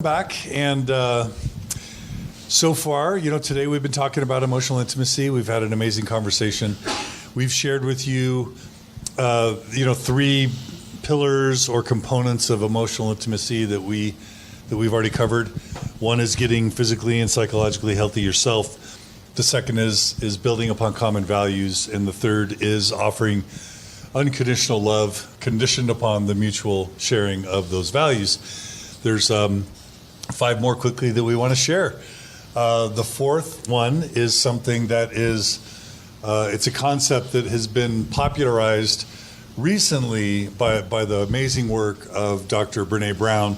Back and so far, today we've been talking about emotional intimacy. We've had an amazing conversation. We've shared with you, three pillars or components of emotional intimacy that we've already covered. One is getting physically and psychologically healthy yourself. The second is building upon common values, and the third is offering unconditional love conditioned upon the mutual sharing of those values. There's 5 more quickly that we want to share. The fourth one is something that is, it's a concept that has been popularized recently by the amazing work of Dr. Brene Brown,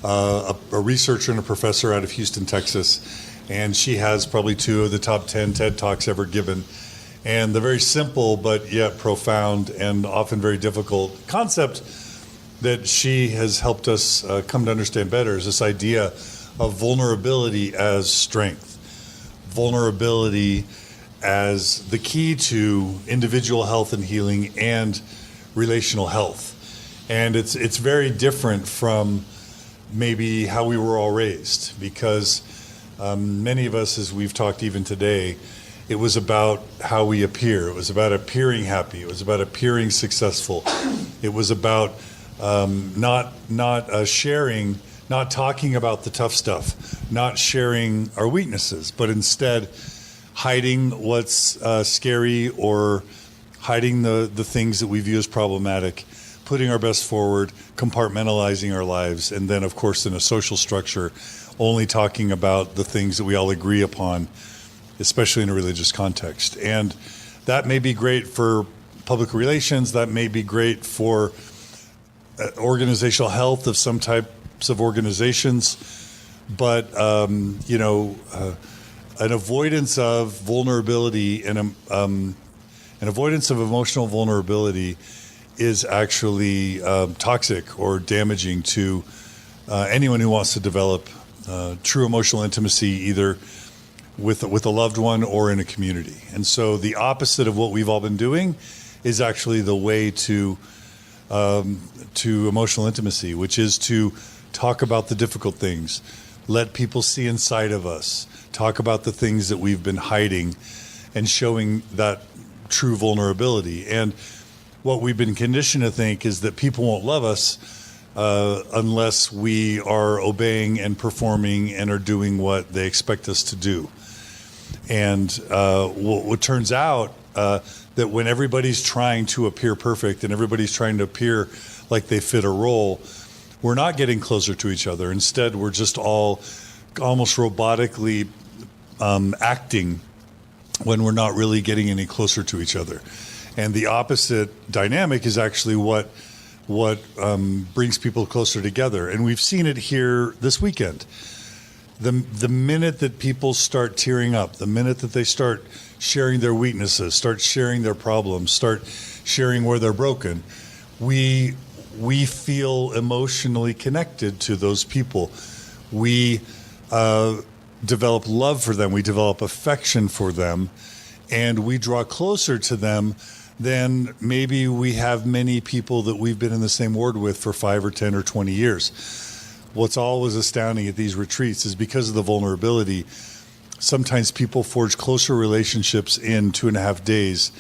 a researcher and a professor out of Houston, Texas. And she has probably 2 of the top 10 TED Talks ever given. And the very simple but yet profound and often very difficult concept that she has helped us come to understand better is this idea of vulnerability as strength. Vulnerability as the key to individual health and healing and relational health. And it's very different from maybe how we were all raised, because many of us, as we've talked even today, it was about how we appear. It was about appearing happy. It was about appearing successful. It was about not sharing, not talking about the tough stuff, not sharing our weaknesses, but instead hiding what's scary or hiding the things that we view as problematic, putting our best forward, compartmentalizing our lives, and then, of course, in a social structure, only talking about the things that we all agree upon, especially in a religious context. And that may be great for public relations, that may be great for organizational health of some types of organizations, but an avoidance of vulnerability and an avoidance of emotional vulnerability is actually toxic or damaging to anyone who wants to develop true emotional intimacy, either with a loved one or in a community. And so the opposite of what we've all been doing is actually the way to emotional intimacy, which is to talk about the difficult things, let people see inside of us, talk about the things that we've been hiding, and showing that true vulnerability. And what we've been conditioned to think is that people won't love us unless we are obeying and performing and are doing what they expect us to do. And what turns out that when everybody's trying to appear perfect and everybody's trying to appear like they fit a role, we're not getting closer to each other. Instead, we're just all almost robotically acting when we're not really getting any closer to each other. And the opposite dynamic is actually what brings people closer together. And we've seen it here this weekend. The minute that people start tearing up, the minute that they start sharing their weaknesses, start sharing their problems, start sharing where they're broken, we feel emotionally connected to those people. We develop love for them, we develop affection for them, and we draw closer to them than maybe we have many people that we've been in the same ward with for 5 or 10 or 20 years. What's always astounding at these retreats is because of the vulnerability, sometimes people forge closer relationships in 2.5 days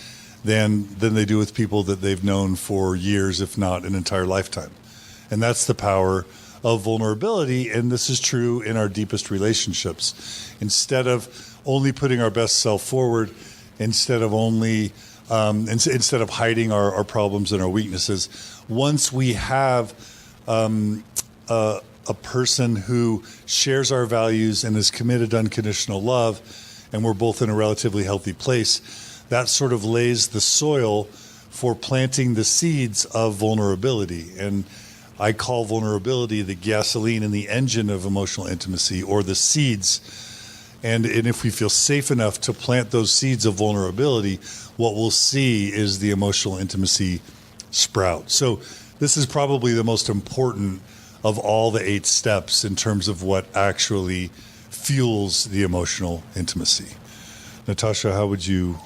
than they do with people that they've known for years, if not an entire lifetime. And that's the power of vulnerability, and this is true in our deepest relationships. Instead of only putting our best self forward, instead of hiding our problems and our weaknesses, once we have a person who shares our values and is committed to unconditional love, and we're both in a relatively healthy place, that sort of lays the soil for planting the seeds of vulnerability. And I call vulnerability the gasoline in the engine of emotional intimacy, or the seeds. And if we feel safe enough to plant those seeds of vulnerability, what we'll see is the emotional intimacy sprout. So this is probably the most important of all the 8 steps in terms of what actually fuels the emotional intimacy. Natasha, how would you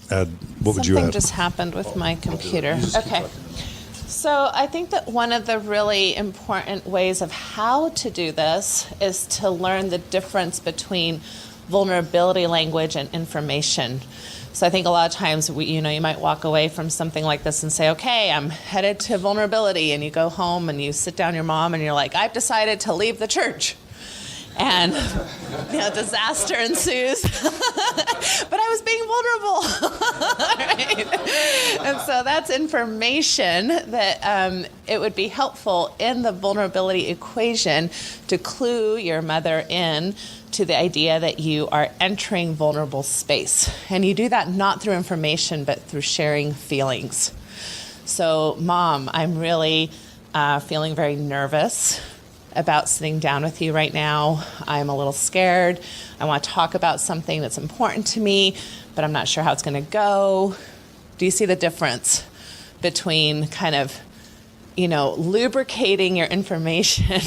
add? What would you add? Something just happened with my computer. Okay. So I think that one of the really important ways of how to do this is to learn the difference between vulnerability language and information. So I think a lot of times you might walk away from something like this and say, okay, I'm headed to vulnerability, and you go home and you sit down your mom and you're like, I've decided to leave the church. And disaster ensues. But I was being vulnerable. Right? And so that's information that it would be helpful in the vulnerability equation to clue your mother in to the idea that you are entering vulnerable space. And you do that not through information, but through sharing feelings. So, Mom, I'm really feeling very nervous about sitting down with you right now. I'm a little scared. I want to talk about something that's important to me, but I'm not sure how it's going to go. Do you see the difference between kind of, lubricating your information?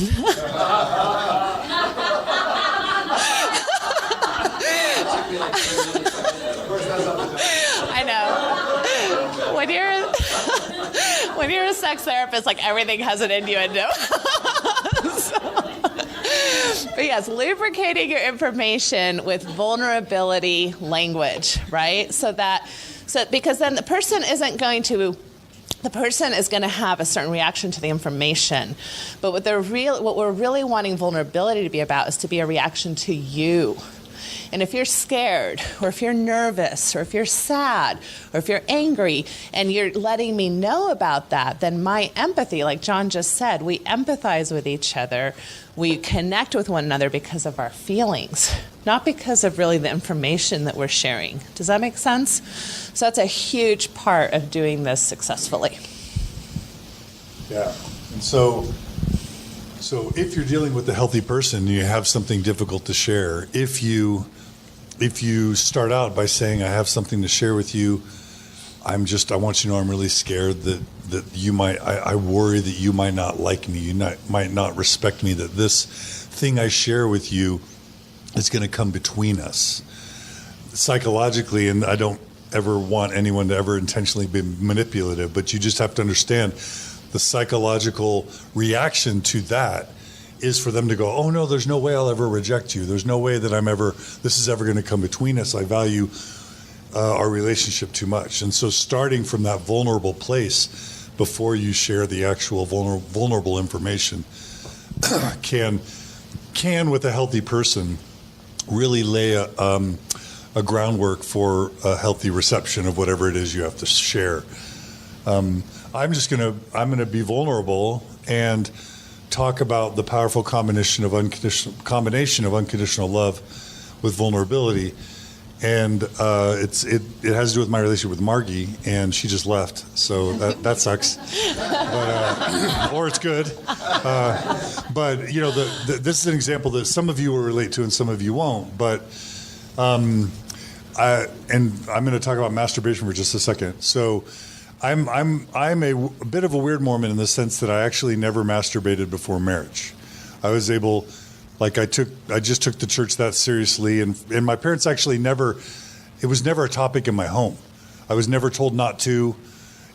I know. When you're a sex therapist, like everything has an innuendo. But yes, lubricating your information with vulnerability language, right? So because then the person is going to have a certain reaction to the information. But what we're really wanting vulnerability to be about is to be a reaction to you. And if you're scared, or if you're nervous, or if you're sad, or if you're angry, and you're letting me know about that, then my empathy, like John just said, we empathize with each other. We connect with one another because of our feelings, not because of really the information that we're sharing. Does that make sense? So that's a huge part of doing this successfully. Yeah. And so if you're dealing with a healthy person, you have something difficult to share. If you start out by saying, I have something to share with you, I want you to know I'm really scared that you might, I worry that you might not like me, might not respect me, that this thing I share with you is going to come between us. Psychologically, and I don't ever want anyone to ever intentionally be manipulative, but you just have to understand the psychological reaction to that is for them to go, oh no, there's no way I'll ever reject you. There's no way that this is ever going to come between us. I value our relationship too much. And so starting from that vulnerable place before you share the actual vulnerable information can with a healthy person really lay a groundwork for a healthy reception of whatever it is you have to share. I'm going to be vulnerable and talk about the powerful combination of unconditional love with vulnerability, and it has to do with my relationship with Margie, and she just left, so that sucks. But, or it's good. But this is an example that some of you will relate to and some of you won't. But and I'm going to talk about masturbation for just a second. So. I'm a bit of a weird Mormon in the sense that I actually never masturbated before marriage. I was able, I just took the church that seriously, and my parents actually it was never a topic in my home. I was never told not to.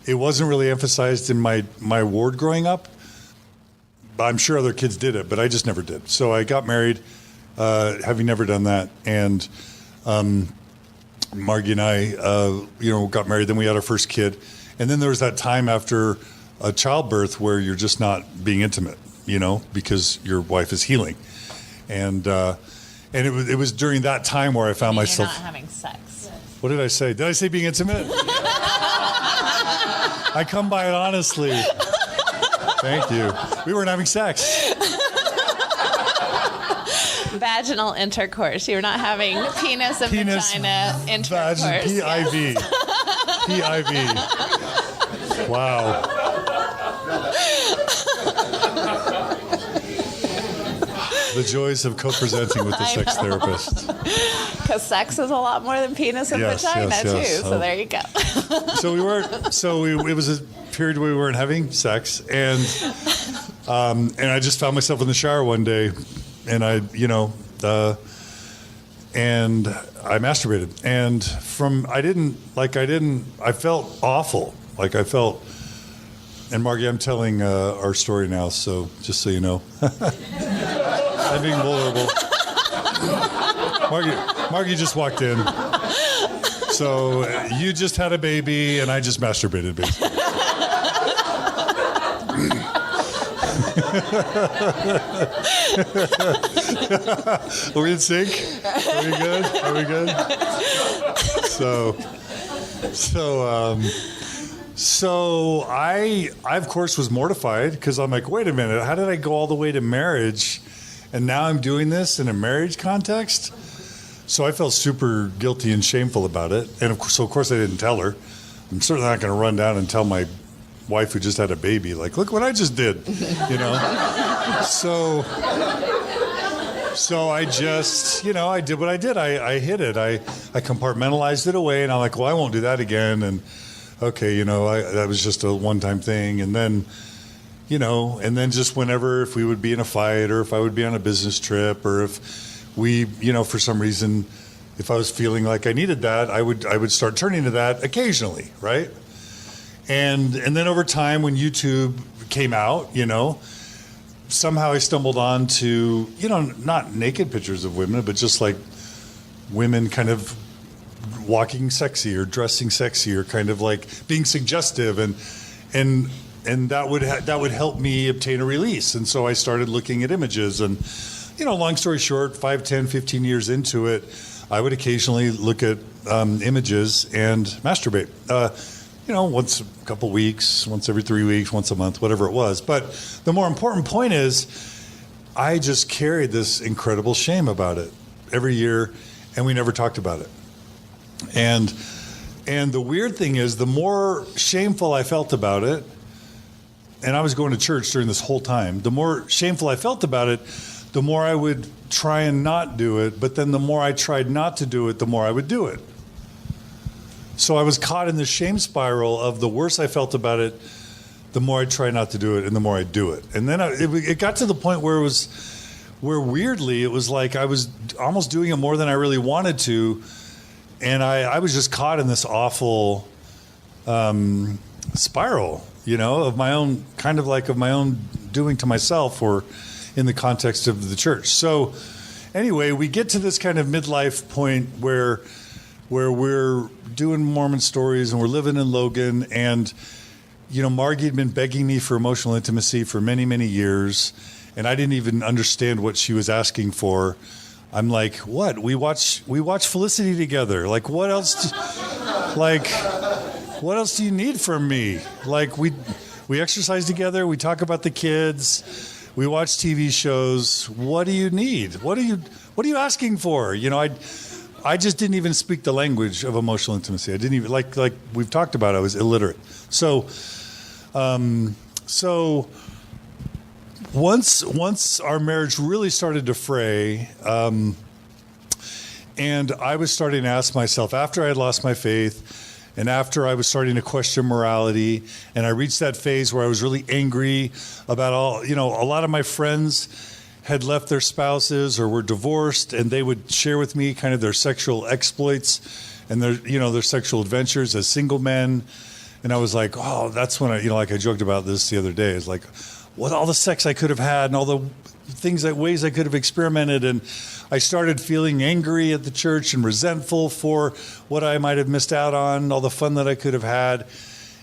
It wasn't really emphasized in my ward growing up. I'm sure other kids did it, but I just never did. So I got married, having never done that, and Margie and I, got married. Then we had our first kid. And then there was that time after a childbirth where you're just not being intimate, because your wife is healing. And it was during that time where I found myself... You're not having sex. What did I say? Did I say being intimate? I come by it honestly. Thank you. We weren't having sex. Vaginal intercourse. You're not having penis and vagina intercourse. PIV. PIV. Wow. The joys of co-presenting with the sex therapist. Because sex is a lot more than penis and vagina too. So there you go. It was a period where we weren't having sex, and I just found myself in the shower one day, and I masturbated, and I felt awful. I felt And Margie, I'm telling our story now, so just so you know. I'm being vulnerable. Margie just walked in. So you just had a baby, and I just masturbated, basically. Are we in sync? Are we good? Are we good? So I of course was mortified because I'm like, wait a minute, how did I go all the way to marriage, and now I'm doing this in a marriage context? So I felt super guilty and shameful about it, and of course I didn't tell her. I'm certainly not going to run down and tell my wife who just had a baby, like, look what I just did, you know. So I just, I did what I did. I hid it. I compartmentalized it away, and I'm like, well, I won't do that again. And okay, that was just a one-time thing. And then, just whenever, if we would be in a fight, or if I would be on a business trip, or if we, for some reason, if I was feeling like I needed that, I would start turning to that occasionally, right? And then over time, when YouTube came out, somehow I stumbled on to, not naked pictures of women, but just like women kind of walking sexy or dressing sexy or kind of like being suggestive, and that would help me obtain a release. And so I started looking at images, and long story short, 5, 10, 15 years into it, I would occasionally look at images and masturbate. Once a couple weeks, once every 3 weeks, once a month, whatever it was. But the more important point is, I just carried this incredible shame about it every year, and we never talked about it. And the weird thing is, the more shameful I felt about it, and I was going to church during this whole time, the more shameful I felt about it, the more I would try and not do it. But then the more I tried not to do it, the more I would do it. So I was caught in this shame spiral of the worse I felt about it, the more I try not to do it, and the more I do it. And then it got to the point where weirdly, it was like I was almost doing it more than I really wanted to. And I was just caught in this awful spiral, of my own, kind of like of my own doing to myself, or in the context of the church. So anyway, we get to this kind of midlife point where we're doing Mormon stories and we're living in Logan, and Margie had been begging me for emotional intimacy for many, many years, and I didn't even understand what she was asking for. I'm like, what? We watch Felicity together. Like, what else do you need from me? Like, we exercise together, we talk about the kids, we watch TV shows. What do you need? What are you asking for? I just didn't even speak the language of emotional intimacy. I didn't even, like we've talked about, I was illiterate. So once our marriage really started to fray, and I was starting to ask myself, after I had lost my faith, and after I was starting to question morality, and I reached that phase where I was really angry about a lot of my friends had left their spouses or were divorced, and they would share with me kind of their sexual exploits and their sexual adventures as single men. And I was like, oh, that's when I joked about this the other day. It's like, what all the sex I could have had and all the ways I could have experimented. And I started feeling angry at the church and resentful for what I might have missed out on, all the fun that I could have had.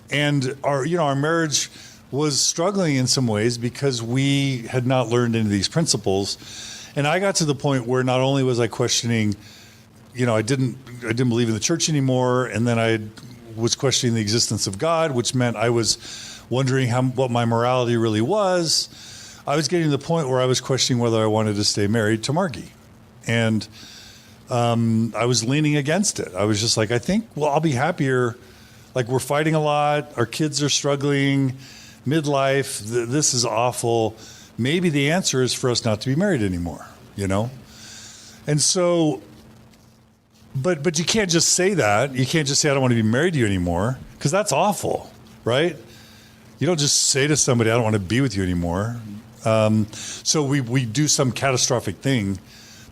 And our marriage was struggling in some ways because we had not learned any of these principles. And I got to the point where not only was I questioning, I didn't believe in the church anymore, and then I was questioning the existence of God, which meant I was wondering what my morality really was. I was getting to the point where I was questioning whether I wanted to stay married to Margie. And I was leaning against it. I was just like, I think, I'll be happier. Like, we're fighting a lot. Our kids are struggling. Midlife, this is awful. Maybe the answer is for us not to be married anymore, And so, but you can't just say that. You can't just say, I don't want to be married to you anymore, because that's awful, right? You don't just say to somebody, I don't want to be with you anymore. So we do some catastrophic thing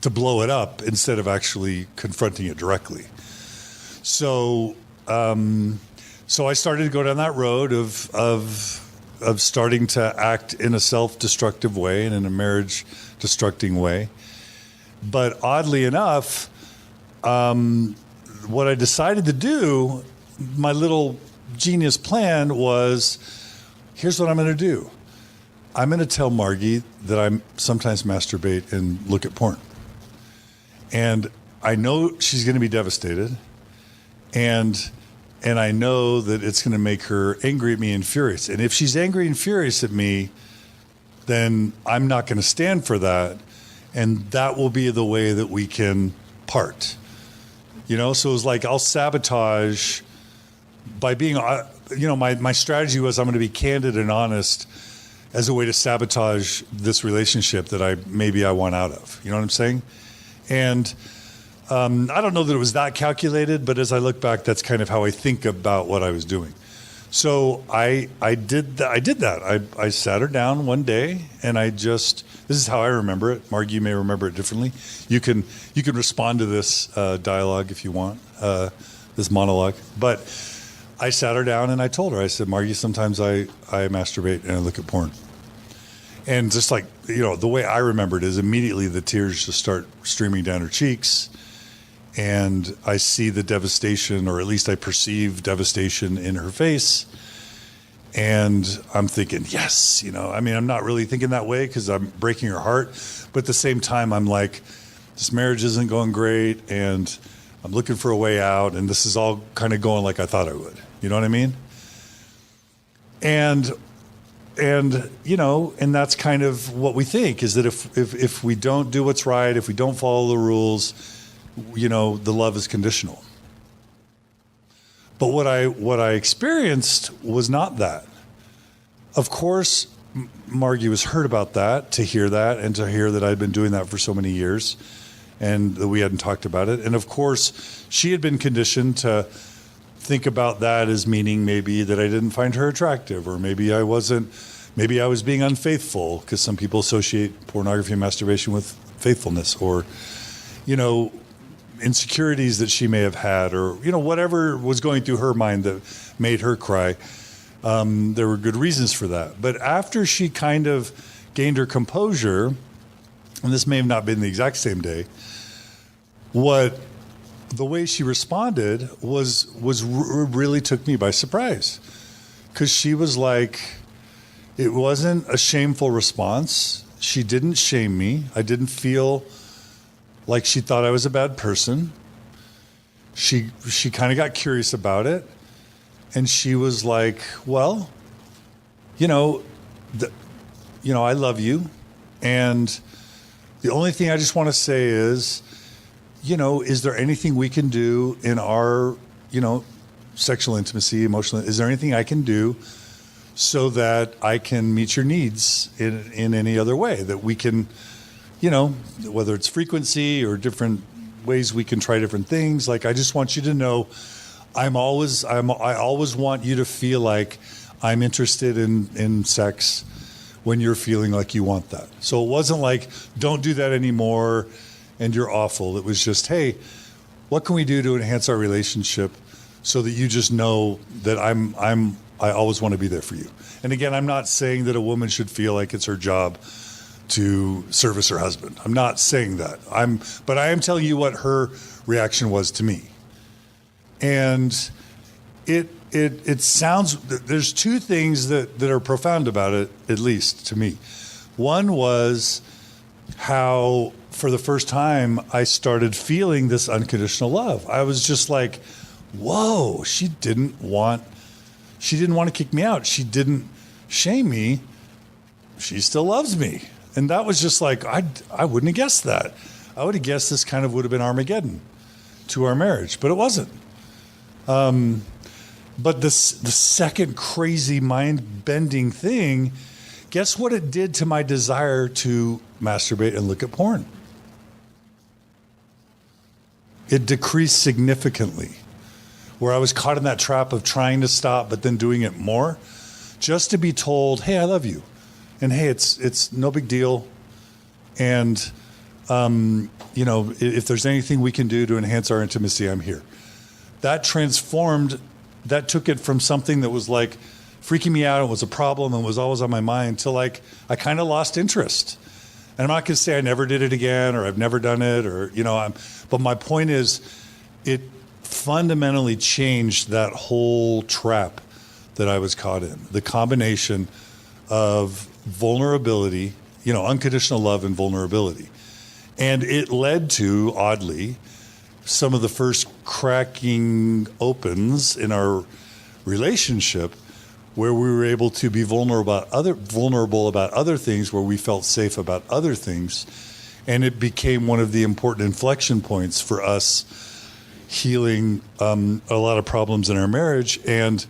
to blow it up instead of actually confronting it directly. So I started to go down that road of of starting to act in a self-destructive way and in a marriage-destructing way. But oddly enough, what I decided to do, my little genius plan was, here's what I'm going to do. I'm going to tell Margie that I sometimes masturbate and look at porn. And I know she's going to be devastated. And I know that it's going to make her angry at me and furious. And if she's angry and furious at me, then I'm not going to stand for that. And that will be the way that we can part. You know, so it was like I'll sabotage by being, my strategy was I'm going to be candid and honest as a way to sabotage this relationship that I want out of. You know what I'm saying? And I don't know that it was that calculated, but as I look back, that's kind of how I think about what I was doing. So I did that. I sat her down one day, and this is how I remember it. Margie, you may remember it differently. You can respond to this dialogue if you want, this monologue. But I sat her down and I told her, I said, Margie, sometimes I masturbate and I look at porn. And just like, the way I remember it is immediately the tears just start streaming down her cheeks. And I see the devastation, or at least I perceive devastation in her face. And I'm thinking, yes, I'm not really thinking that way because I'm breaking her heart. But at the same time, I'm like, this marriage isn't going great and I'm looking for a way out. And this is all kind of going like I thought I would. You know what I mean? And that's kind of what we think, is that if we don't do what's right, if we don't follow the rules, the love is conditional. But what I experienced was not that. Of course, Margie was hurt about that, to hear that, and to hear that I'd been doing that for so many years, and that we hadn't talked about it. And of course, she had been conditioned to think about that as meaning maybe that I didn't find her attractive, or maybe I was being unfaithful, because some people associate pornography and masturbation with faithfulness, or, insecurities that she may have had, or, whatever was going through her mind that made her cry. There were good reasons for that. But after she kind of gained her composure, and this may have not been the exact same day, the way she responded really took me by surprise. Because she was like, it wasn't a shameful response. She didn't shame me. I didn't feel like she thought I was a bad person. She kind of got curious about it. And she was like, well, I love you. And the only thing I just want to say is, is there anything we can do in our, sexual intimacy, emotional, is there anything I can do so that I can meet your needs in any other way that we can, whether it's frequency or different ways we can try different things. Like, I just want you to know, I always want you to feel like I'm interested in sex when you're feeling like you want that. So it wasn't like, don't do that anymore and you're awful. It was just, hey, what can we do to enhance our relationship so that you just know that I always want to be there for you. And again, I'm not saying that a woman should feel like it's her job to service her husband. I'm not saying that. But I am telling you what her reaction was to me. And it sounds, there's two things that are profound about it, at least to me. One was how, for the first time, I started feeling this unconditional love. I was just like, whoa, she didn't want to kick me out. She didn't shame me. She still loves me. And that was just like, I wouldn't have guessed that. I would have guessed this kind of would have been Armageddon to our marriage, but it wasn't. But the second crazy mind-bending thing, guess what it did to my desire to masturbate and look at porn? It decreased significantly. Where I was caught in that trap of trying to stop, but then doing it more, just to be told, hey, I love you. And hey, it's no big deal. And, if there's anything we can do to enhance our intimacy, I'm here. That took it from something that was like freaking me out. It was a problem and was always on my mind until like I kind of lost interest. And I'm not going to say I never did it again or I've never done it or, but my point is it fundamentally changed that whole trap that I was caught in. The combination of vulnerability, unconditional love and vulnerability. And it led to, oddly, some of the first cracking opens in our relationship where we were able to be vulnerable about other things, where we felt safe about other things. And it became one of the important inflection points for us healing a lot of problems in our marriage and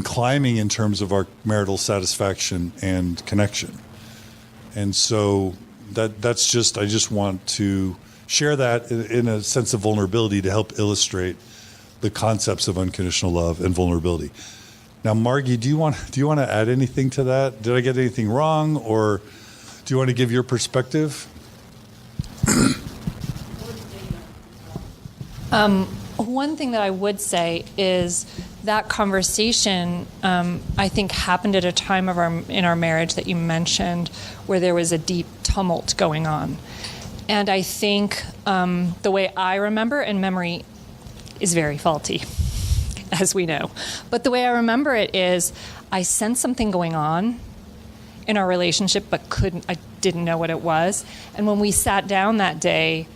climbing in terms of our marital satisfaction and connection. And so that's just, I just want to share that in a sense of vulnerability to help illustrate the concepts of unconditional love and vulnerability. Now, Margie, do you want to add anything to that? Did I get anything wrong, or do you want to give your perspective? One thing that I would say is that conversation, I think, happened at a time in our marriage that you mentioned where there was a deep tumult going on. And I think the way I remember, and memory is very faulty, as we know, but the way I remember it is I sensed something going on in our relationship, but I didn't know what it was. And when we sat down that day,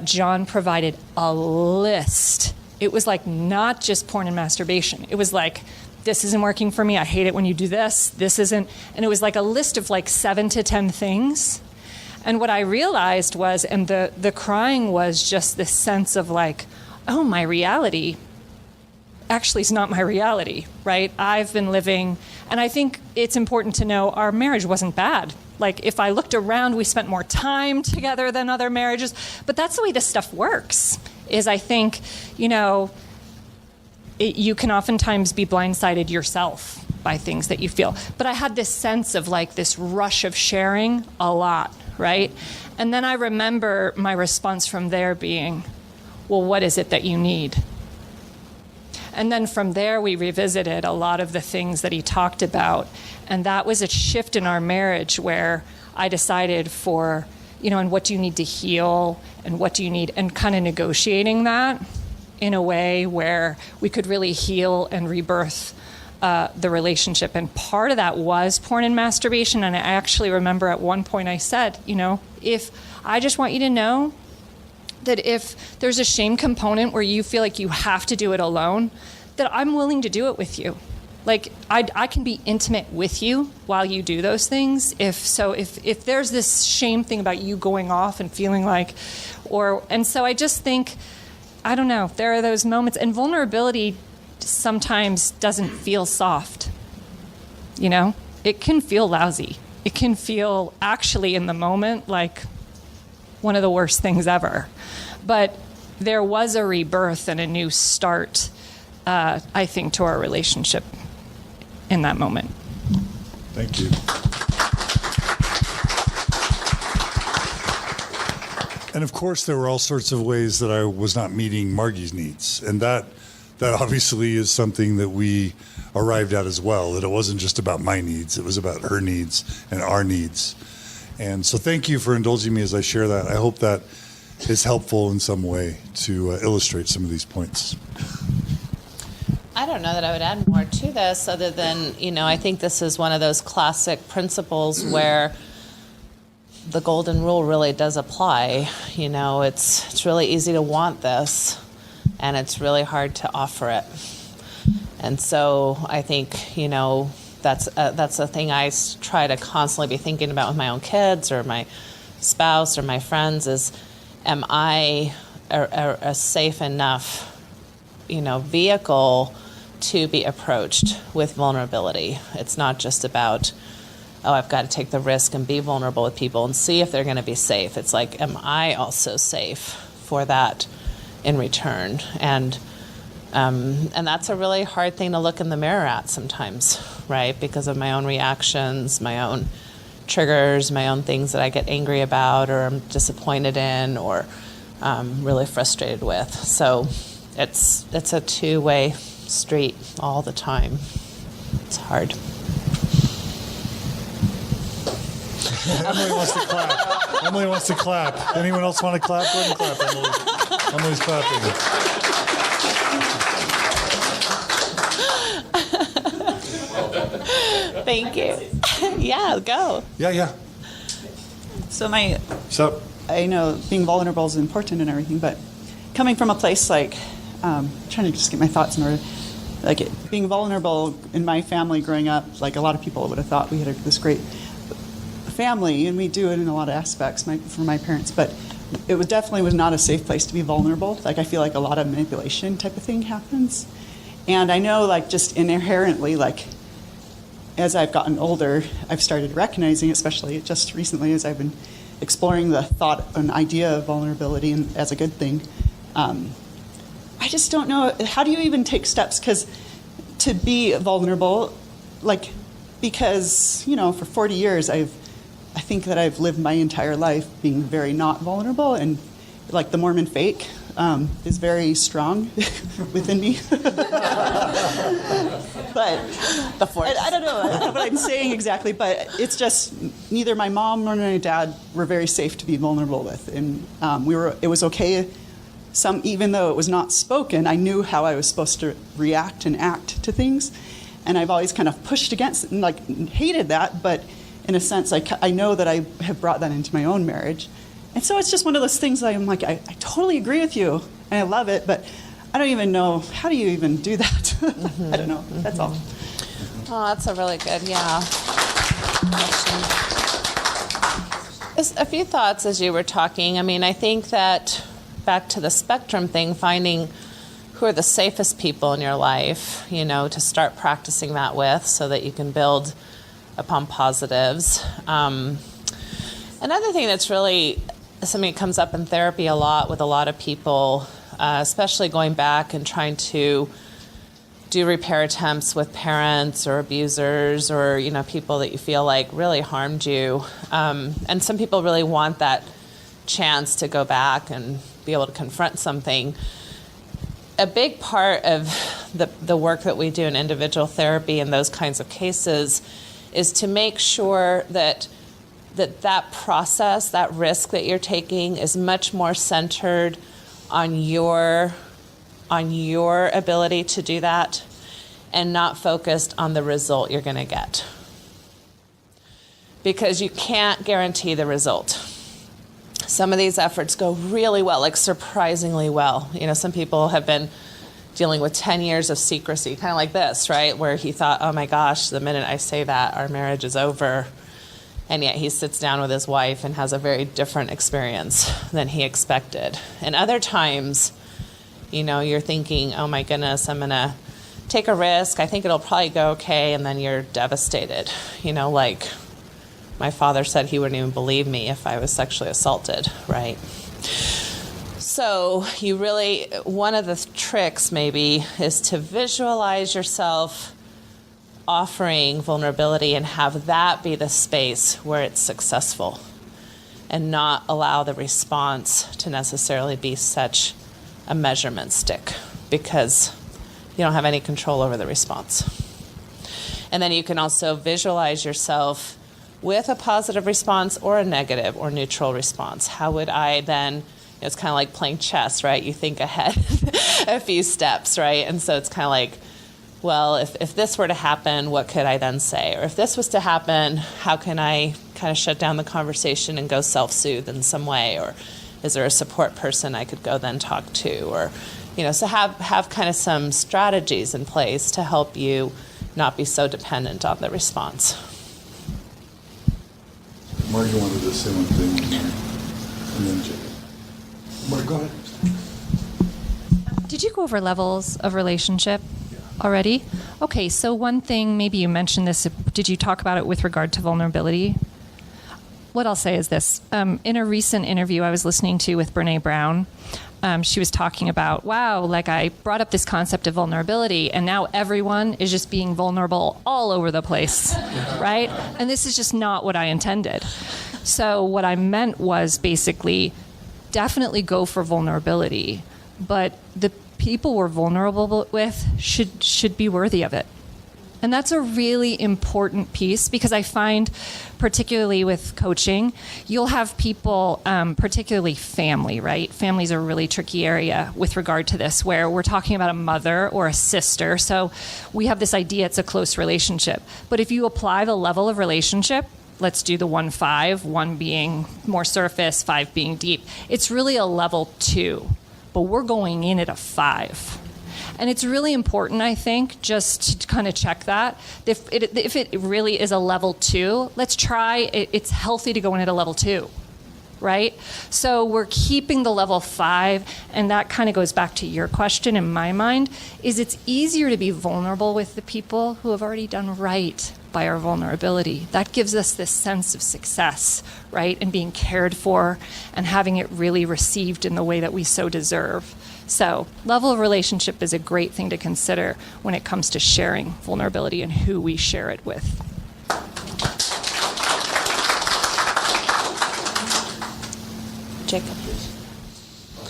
John provided a list. It was like not just porn and masturbation. It was like, this isn't working for me. I hate it when you do this. This isn't. And it was like a list of like 7 to 10 things. And what I realized was, and the crying was just this sense of like, oh, my reality actually is not my reality, right? I've been living, and I think it's important to know our marriage wasn't bad. Like, if I looked around, we spent more time together than other marriages. But that's the way this stuff works, is I think, you can oftentimes be blindsided yourself by things that you feel. But I had this sense of like this rush of sharing a lot, right? And then I remember my response from there being, well, what is it that you need? And then from there, we revisited a lot of the things that he talked about. And that was a shift in our marriage where I decided and what do you need to heal and what do you need, and kind of negotiating that in a way where we could really heal and rebirth the relationship. And part of that was porn and masturbation. And I actually remember at one point I said, if I just want you to know that if there's a shame component where you feel like you have to do it alone, that I'm willing to do it with you. Like, I can be intimate with you while you do those things. If there's this shame thing about you going off and feeling like, and so I just think, I don't know, there are those moments, and vulnerability sometimes doesn't feel soft. It can feel lousy. It can feel actually in the moment like one of the worst things ever. But there was a rebirth and a new start, I think, to our relationship in that moment. Thank you. And of course, there were all sorts of ways that I was not meeting Margie's needs. And that obviously is something that we arrived at as well, that it wasn't just about my needs, it was about her needs and our needs. And so thank you for indulging me as I share that. I hope that is helpful in some way to illustrate some of these points. I don't know that I would add more to this other than, I think this is one of those classic principles where the golden rule really does apply. It's really easy to want this, and it's really hard to offer it. And so I think, that's a thing I try to constantly be thinking about with my own kids or my spouse or my friends is, am I a safe enough, vehicle to be approached with vulnerability? It's not just about, I've got to take the risk and be vulnerable with people and see if they're going to be safe. It's like, am I also safe for that in return? And that's a really hard thing to look in the mirror at sometimes, right? Because of my own reactions, my own triggers, my own things that I get angry about or I'm disappointed in or really frustrated with. So it's a two-way street all the time. It's hard. Emily wants to clap. Emily wants to clap. Anyone else want to clap? Go ahead and clap, Emily. Emily's clapping. Thank you. Yeah, go. Yeah. So So, I know being vulnerable is important and everything, but coming from a place like, trying to just get my thoughts in order, like being vulnerable in my family growing up, like a lot of people would have thought we had this great family, and we do it in a lot of aspects for my parents, but it definitely was not a safe place to be vulnerable. Like I feel like a lot of manipulation type of thing happens. And I know like just inherently, like as I've gotten older, I've started recognizing, especially just recently as I've been exploring the thought and idea of vulnerability and as a good thing. I just don't know, how do you even take steps? Because to be vulnerable, like, because, you know, for 40 years, I think that I've lived my entire life being very not vulnerable, and like the Mormon fake is very strong within me. But The force. I don't know what I'm saying exactly, but it's just neither my mom nor my dad were very safe to be vulnerable with, and it was okay. Even though it was not spoken, I knew how I was supposed to react and act to things, and I've always kind of pushed against it and like hated that. But in a sense, I know that I have brought that into my own marriage, and so it's just one of those things. I'm like, I totally agree with you, and I love it, but I don't even know, how do you even do that? I don't know. That's all. Oh, that's a really good, question. Just a few thoughts as you were talking. I mean, I think that back to the spectrum thing, finding who are the safest people in your life, you know, to start practicing that with so that you can build upon positives. Another thing that's really something that comes up in therapy a lot with a lot of people, especially going back and trying to do repair attempts with parents or abusers or, you know, people that you feel like really harmed you. And some people really want that chance to go back and be able to confront something. A big part of the work that we do in individual therapy in those kinds of cases is to make sure that process, that risk that you're taking is much more centered on your ability to do that and not focused on the result you're going to get. Because you can't guarantee the result. Some of these efforts go really well, like surprisingly well. You know, some people have been dealing with 10 years of secrecy, kind of like this, right? Where he thought, oh my gosh, the minute I say that, our marriage is over. And yet he sits down with his wife and has a very different experience than he expected. And other times, you know, you're thinking, oh my goodness, I'm going to take a risk. I think it'll probably go okay. And then you're devastated. You know, like my father said he wouldn't even believe me if I was sexually assaulted, right? So you really, one of the tricks maybe is to visualize yourself offering vulnerability and have that be the space where it's successful and not allow the response to necessarily be such a measurement stick because you don't have any control over the response. And then you can also visualize yourself with a positive response or a negative or neutral response. How would I then, it's kind of like playing chess, right? You think ahead a few steps, right? And so it's kind of like, well, if this were to happen, what could I then say? Or if this was to happen, how can I kind of shut down the conversation and go self-soothe in some way? Or is there a support person I could go then talk to? Or, you know, so have kind of some strategies in place to help you not be so dependent on the response. Margie wanted to say one thing, and then Jay. Margie, go ahead. Did you go over levels of relationship already? Okay, so one thing, maybe you mentioned this, did you talk about it with regard to vulnerability? What I'll say is this. In a recent interview I was listening to with Brene Brown, she was talking about, wow, like I brought up this concept of vulnerability and now everyone is just being vulnerable all over the place, right? And this is just not what I intended. So what I meant was basically definitely go for vulnerability, but the people we're vulnerable with should be worthy of it. And that's a really important piece, because I find, particularly with coaching, you'll have people, particularly family, right? Family's a really tricky area with regard to this, where we're talking about a mother or a sister. So we have this idea it's a close relationship. But if you apply the level of relationship, let's do the 1-5, 1 being more surface, 5 being deep, it's really a level 2. But we're going in at a 5. And it's really important, I think, just to kind of check that. If it really is a level 2, let's try, it's healthy to go in at a level 2, right? So we're keeping the level 5, and that kind of goes back to your question in my mind, is it's easier to be vulnerable with the people who have already done right by our vulnerability. That gives us this sense of success, right? And being cared for and having it really received in the way that we so deserve. So level of relationship is a great thing to consider when it comes to sharing vulnerability and who we share it with. Jacob.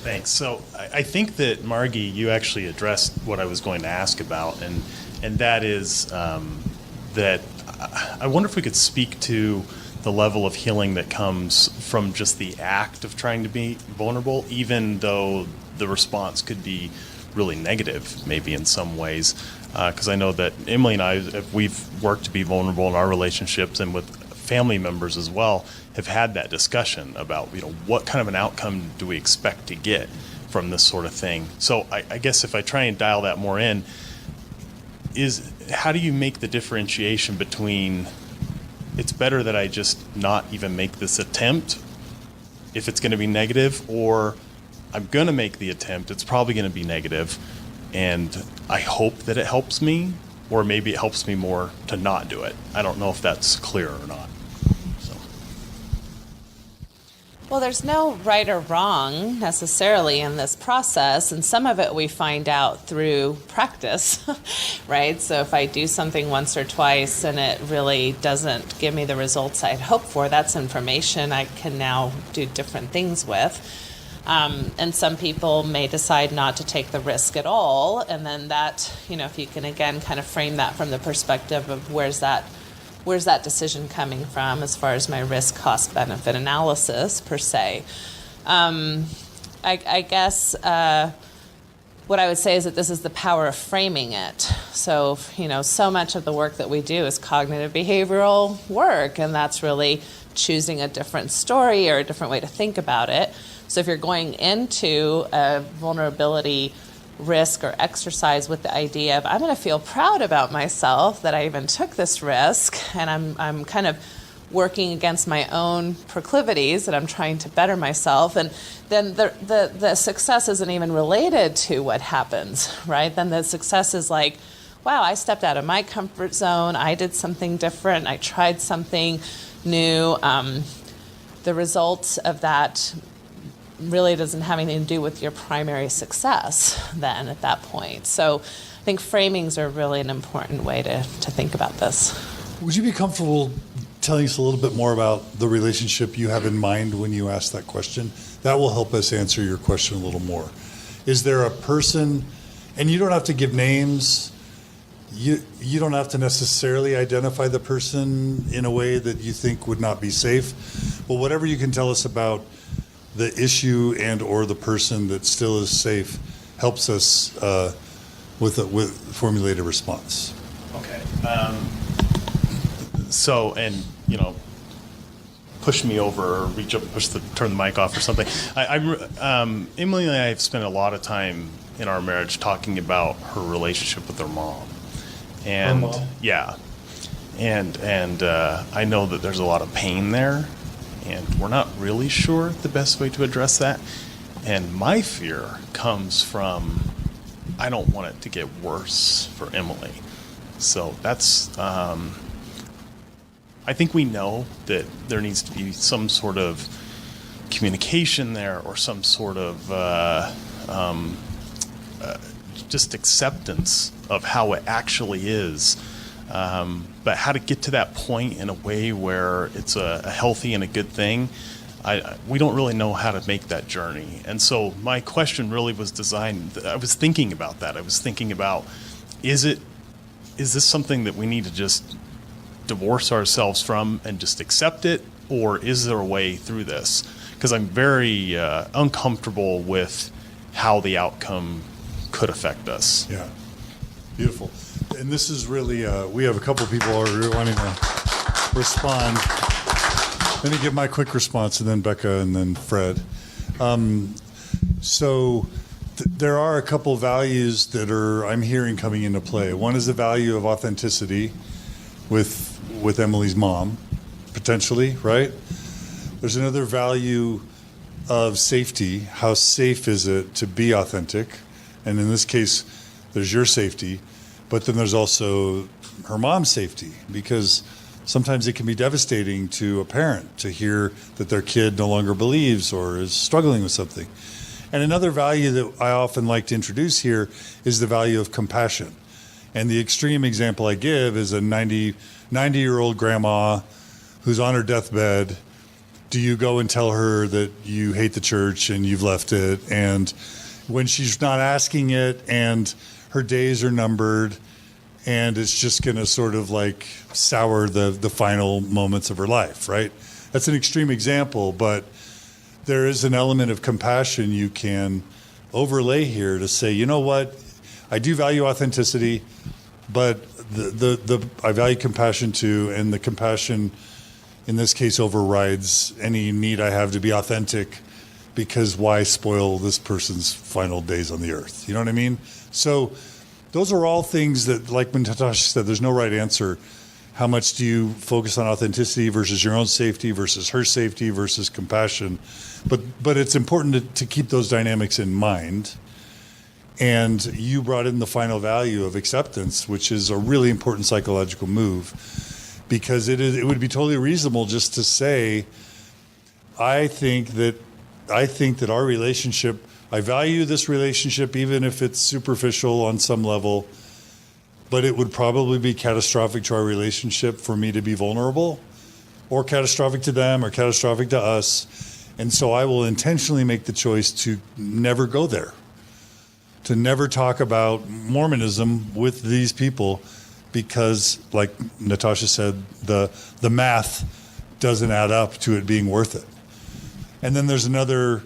Thanks. So I think that, Margie, you actually addressed what I was going to ask about, and that is that I wonder if we could speak to the level of healing that comes from just the act of trying to be vulnerable, even though the response could be really negative, maybe in some ways. Because I know that Emily and I, we've worked to be vulnerable in our relationships, and with family members as well, have had that discussion about, what kind of an outcome do we expect to get from this sort of thing. So I guess if I try and dial that more in, is how do you make the differentiation between it's better that I just not even make this attempt if it's going to be negative, or I'm going to make the attempt, it's probably going to be negative, and I hope that it helps me, or maybe it helps me more to not do it. I don't know if that's clear or not. So. Well, there's no right or wrong necessarily in this process, and some of it we find out through practice, right? So if I do something once or twice and it really doesn't give me the results I'd hoped for, that's information I can now do different things with. And some people may decide not to take the risk at all, and then that, if you can again kind of frame that from the perspective of where's that decision coming from as far as my risk cost benefit analysis per se. I guess what I would say is that this is the power of framing it. So, so much of the work that we do is cognitive behavioral work, and that's really choosing a different story or a different way to think about it. So if you're going into a vulnerability risk or exercise with the idea of, I'm going to feel proud about myself that I even took this risk, and I'm kind of working against my own proclivities, that I'm trying to better myself, and then the success isn't even related to what happens, right? Then the success is like, wow, I stepped out of my comfort zone, I did something different, I tried something new. The results of that really doesn't have anything to do with your primary success then at that point. So I think framings are really an important way to think about this. Would you be comfortable telling us a little bit more about the relationship you have in mind when you ask that question? That will help us answer your question a little more. Is there a person, and you don't have to give names, you don't have to necessarily identify the person in a way that you think would not be safe, but whatever you can tell us about the issue and or the person that still is safe helps us with formulate a response. Okay. So, and push me over or reach up, turn the mic off or something. Emily and I have spent a lot of time in our marriage talking about her relationship with her mom, and yeah, and I know that there's a lot of pain there. And we're not really sure the best way to address that. And my fear comes from, I don't want it to get worse for Emily. So that's, I think we know that there needs to be some sort of communication there, or some sort of just acceptance of how it actually is. But how to get to that point in a way where it's a healthy and a good thing, we don't really know how to make that journey. And so my question really was designed, I was thinking about that. I was thinking about, is this something that we need to just divorce ourselves from and just accept it? Or is there a way through this? Because I'm very uncomfortable with how the outcome could affect us. Yeah, beautiful. And this is really, we have a couple people already wanting to respond. Let me give my quick response, and then Becca, and then Fred. There are a couple values that I'm hearing coming into play. One is the value of authenticity with Emily's mom, potentially, right? There's another value of safety. How safe is it to be authentic? And in this case, there's your safety, but then there's also her mom's safety, because sometimes it can be devastating to a parent to hear that their kid no longer believes or is struggling with something. And another value that I often like to introduce here is the value of compassion. And the extreme example I give is a 90-year-old grandma who's on her deathbed. Do you go and tell her that you hate the church and you've left it? And when she's not asking it and her days are numbered, and it's just going to sort of like sour the final moments of her life, right? That's an extreme example, but there is an element of compassion you can overlay here to say, you know what, I do value authenticity, but I value compassion too, and the compassion in this case overrides any need I have to be authentic, because why spoil this person's final days on the earth? You know what I mean? So those are all things that, like when Natasha said, there's no right answer. How much do you focus on authenticity versus your own safety versus her safety versus compassion? But it's important to keep those dynamics in mind. And you brought in the final value of acceptance, which is a really important psychological move, because it would be totally reasonable just to say, I think that our relationship, I value this relationship even if it's superficial on some level, but it would probably be catastrophic to our relationship for me to be vulnerable, or catastrophic to them, or catastrophic to us. And so I will intentionally make the choice to never go there, to never talk about Mormonism with these people, because, like Natasha said, the math doesn't add up to it being worth it. And then there's another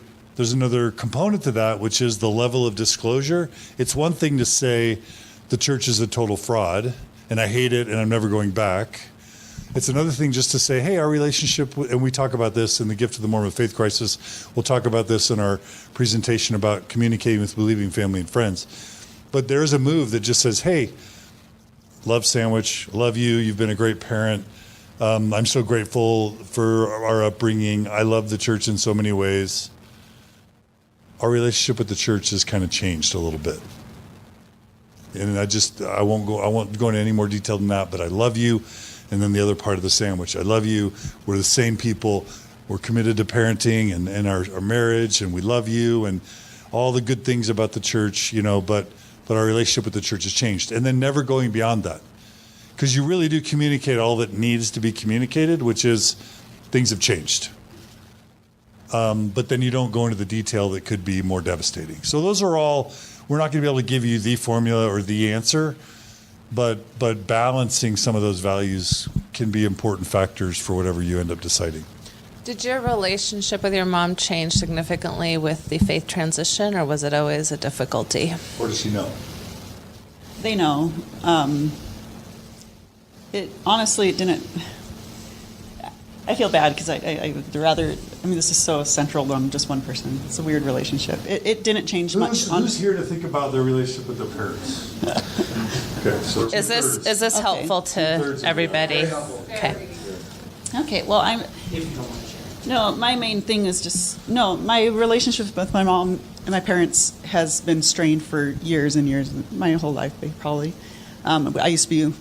component to that, which is the level of disclosure. It's one thing to say the church is a total fraud and I hate it and I'm never going back. It's another thing just to say, hey, our relationship, and we talk about this in the Gift of the Mormon Faith Crisis. We'll talk about this in our presentation about communicating with believing family and friends. But there is a move that just says, hey, love Sandwich, love you, you've been a great parent. I'm so grateful for our upbringing. I love the church in so many ways. Our relationship with the church has kind of changed a little bit. And I won't go into any more detail than that, but I love you. And then the other part of the sandwich, I love you. We're the same people. We're committed to parenting and our marriage, and we love you and all the good things about the church, but our relationship with the church has changed. And then never going beyond that. Because you really do communicate all that needs to be communicated, which is things have changed. But then you don't go into the detail that could be more devastating. So those are all, we're not going to be able to give you the formula or the answer, but balancing some of those values can be important factors for whatever you end up deciding. Did your relationship with your mom change significantly with the faith transition, or was it always a difficulty? Or does she know? They know. It didn't. I feel bad because I would rather. This is so central on just one person. It's a weird relationship. It didn't change much. Who's here to think about their relationship with their parents? Okay, so Is this Okay. helpful to everybody? Okay. Okay. Well, No, my main thing is my relationship with my mom and my parents has been strained for years and years, my whole life, probably. I used to be.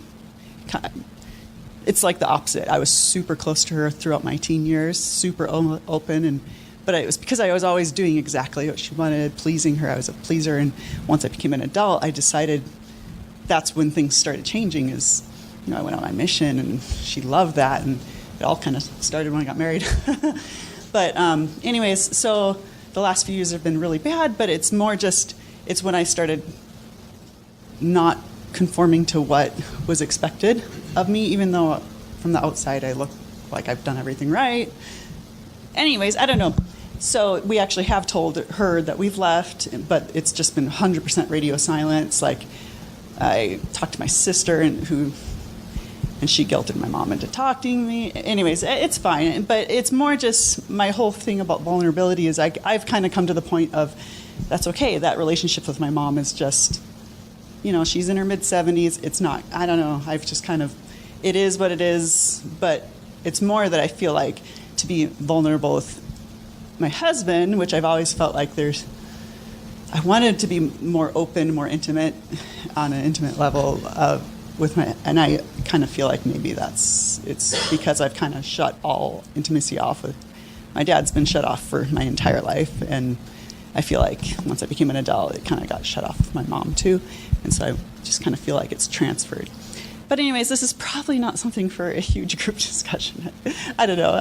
It's like the opposite. I was super close to her throughout my teen years, super open, but it was because I was always doing exactly what she wanted, pleasing her. I was a pleaser, and once I became an adult, I decided that's when things started changing. I went on my mission, and she loved that, and it all kind of started when I got married. But anyways, so the last few years have been really bad, but it's more just, it's when I started not conforming to what was expected of me, even though from the outside I look like I've done everything right. Anyways, I don't know. So we actually have told her that we've left, but it's just been 100% radio silence. Like, I talked to my sister, and she guilted my mom into talking to me. Anyways, it's fine. But it's more just my whole thing about vulnerability is I've kind of come to the point of that's okay. That relationship with my mom is just, she's in her mid-70s. It's not, I don't know. I've just kind of, it is what it is. But it's more that I feel like to be vulnerable with my husband, which I've always felt like I wanted to be more open, more intimate, on an intimate level and I kind of feel like maybe it's because I've kind of shut all intimacy off with, my dad's been shut off for my entire life, and I feel like once I became an adult, it kind of got shut off with my mom too, and so I just kind of feel like it's transferred. But anyways, this is probably not something for a huge group discussion. I don't know.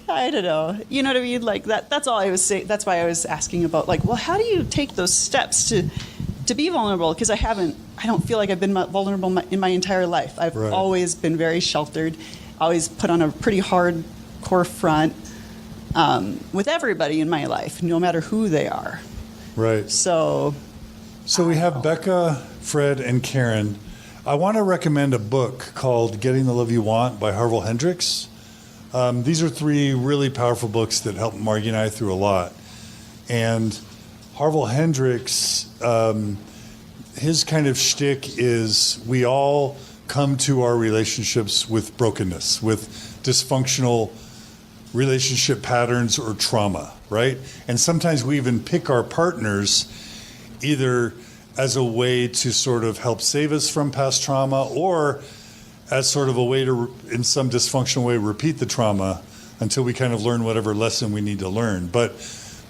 I don't know. You know what I mean? Like that's all I was saying. That's why I was asking about, like, well, how do you take those steps to be vulnerable? Because I don't feel like I've been vulnerable in my entire life. I've always been very sheltered, always put on a pretty hardcore front with everybody in my life, no matter who they are. Right. So we have Becca, Fred, and Karen. I want to recommend a book called Getting the Love You Want by Harville Hendricks. These are 3 really powerful books that helped Margie and I through a lot. And Harville Hendricks, his kind of shtick is we all come to our relationships with brokenness, with dysfunctional relationship patterns or trauma, right? And sometimes we even pick our partners either as a way to sort of help save us from past trauma, or as sort of a way to, in some dysfunctional way, repeat the trauma until we kind of learn whatever lesson we need to learn. But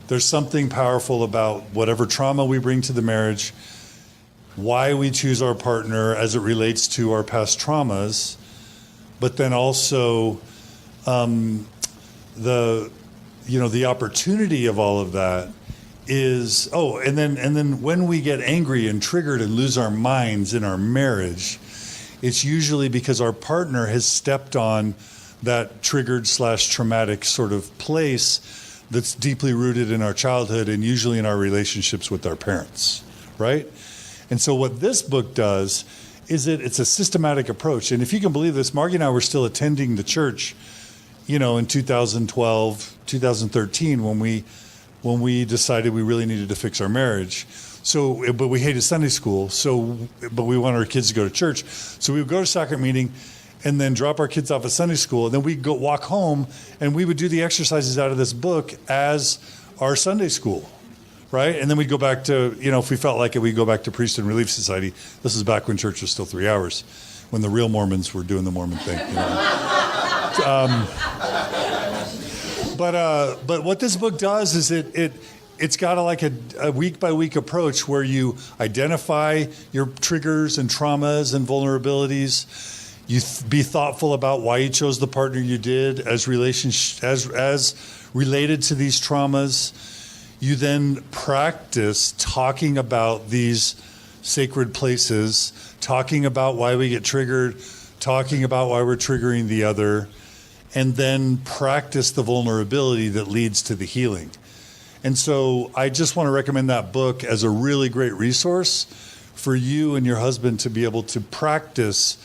there's something powerful about whatever trauma we bring to the marriage, why we choose our partner as it relates to our past traumas, but then also the opportunity of all of that is, and then when we get angry and triggered and lose our minds in our marriage, it's usually because our partner has stepped on that triggered / traumatic sort of place that's deeply rooted in our childhood and usually in our relationships with our parents, right? And so what this book does is it's a systematic approach. And if you can believe this, Margie and I were still attending the church, in 2012, 2013, when we decided we really needed to fix our marriage. So, but we hated Sunday school. But we wanted our kids to go to church. So we would go to sacrament meeting and then drop our kids off at Sunday school. And then we'd go walk home and we would do the exercises out of this book as our Sunday school, right? And then we'd go back to, if we felt like it, we'd go back to Priesthood and Relief Society. This is back when church was still 3 hours, when the real Mormons were doing the Mormon thing. But what this book does is it's got a week by week approach where you identify your triggers and traumas and vulnerabilities. You be thoughtful about why you chose the partner you did as related to these traumas. You then practice talking about these sacred places, talking about why we get triggered, talking about why we're triggering the other, and then practice the vulnerability that leads to the healing. And so I just want to recommend that book as a really great resource for you and your husband to be able to practice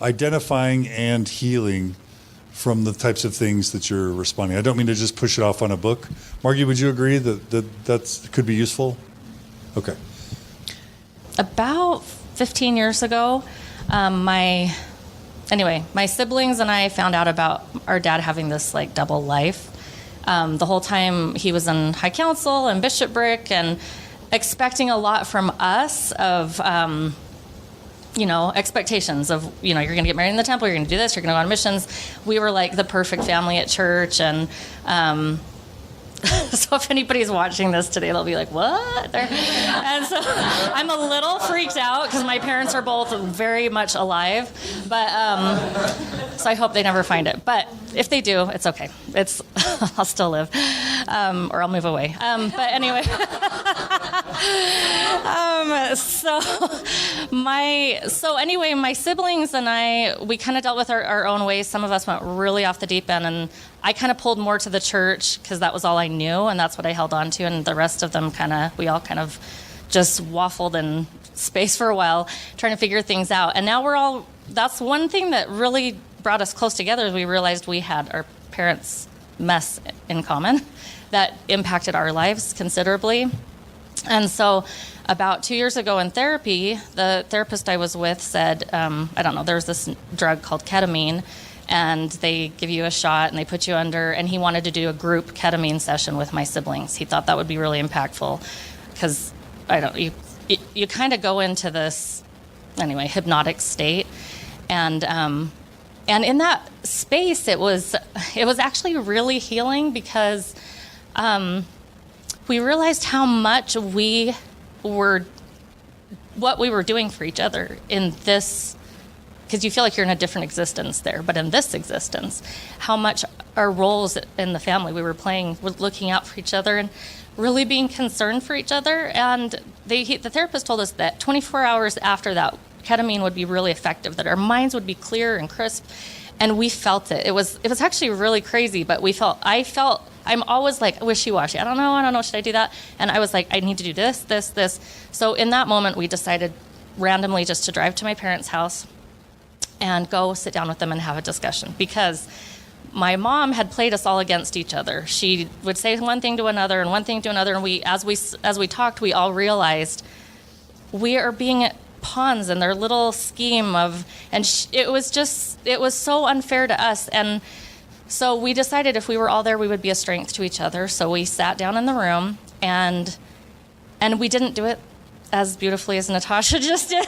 identifying and healing from the types of things that you're responding. I don't mean to just push it off on a book. Margie, would you agree that could be useful? Okay. About 15 years ago, my siblings and I found out about our dad having this double life. The whole time he was in high council and bishopric and expecting a lot from us of, expectations of, you're going to get married in the temple, you're going to do this, you're going to go on missions. We were like the perfect family at church. And So if anybody's watching this today, they'll be like, what? And so I'm a little freaked out because my parents are both very much alive. But so I hope they never find it. But if they do, it's okay. I'll still live, or I'll move away. But anyway, my siblings and I, we kind of dealt with our own ways. Some of us went really off the deep end, and I kind of pulled more to the church because that was all I knew, and that's what I held on to. And the rest of them we all kind of just waffled in space for a while, trying to figure things out. And now that's one thing that really brought us close together, is we realized we had our parents' mess in common that impacted our lives considerably. And so about 2 years ago in therapy, the therapist I was with said, I don't know, there's this drug called ketamine, and they give you a shot and they put you under, and he wanted to do a group ketamine session with my siblings. He thought that would be really impactful because, you kind of go into this, hypnotic state. And in that space, it was actually really healing because we realized how much what we were doing for each other in this, because you feel like you're in a different existence there, but in this existence, how much our roles in the family we were playing, we're looking out for each other and really being concerned for each other. And the therapist told us that 24 hours after that, ketamine would be really effective, that our minds would be clear and crisp, and we felt it. It was actually really crazy, but I'm always like wishy-washy. I don't know, should I do that? And I was like, I need to do this. So in that moment, we decided randomly just to drive to my parents' house and go sit down with them and have a discussion, because my mom had played us all against each other. She would say one thing to another and one thing to another, and as we talked, we all realized we are being pawns in their little scheme it was so unfair to us. And so we decided if we were all there, we would be a strength to each other. So we sat down in the room, and we didn't do it as beautifully as Natasha just did.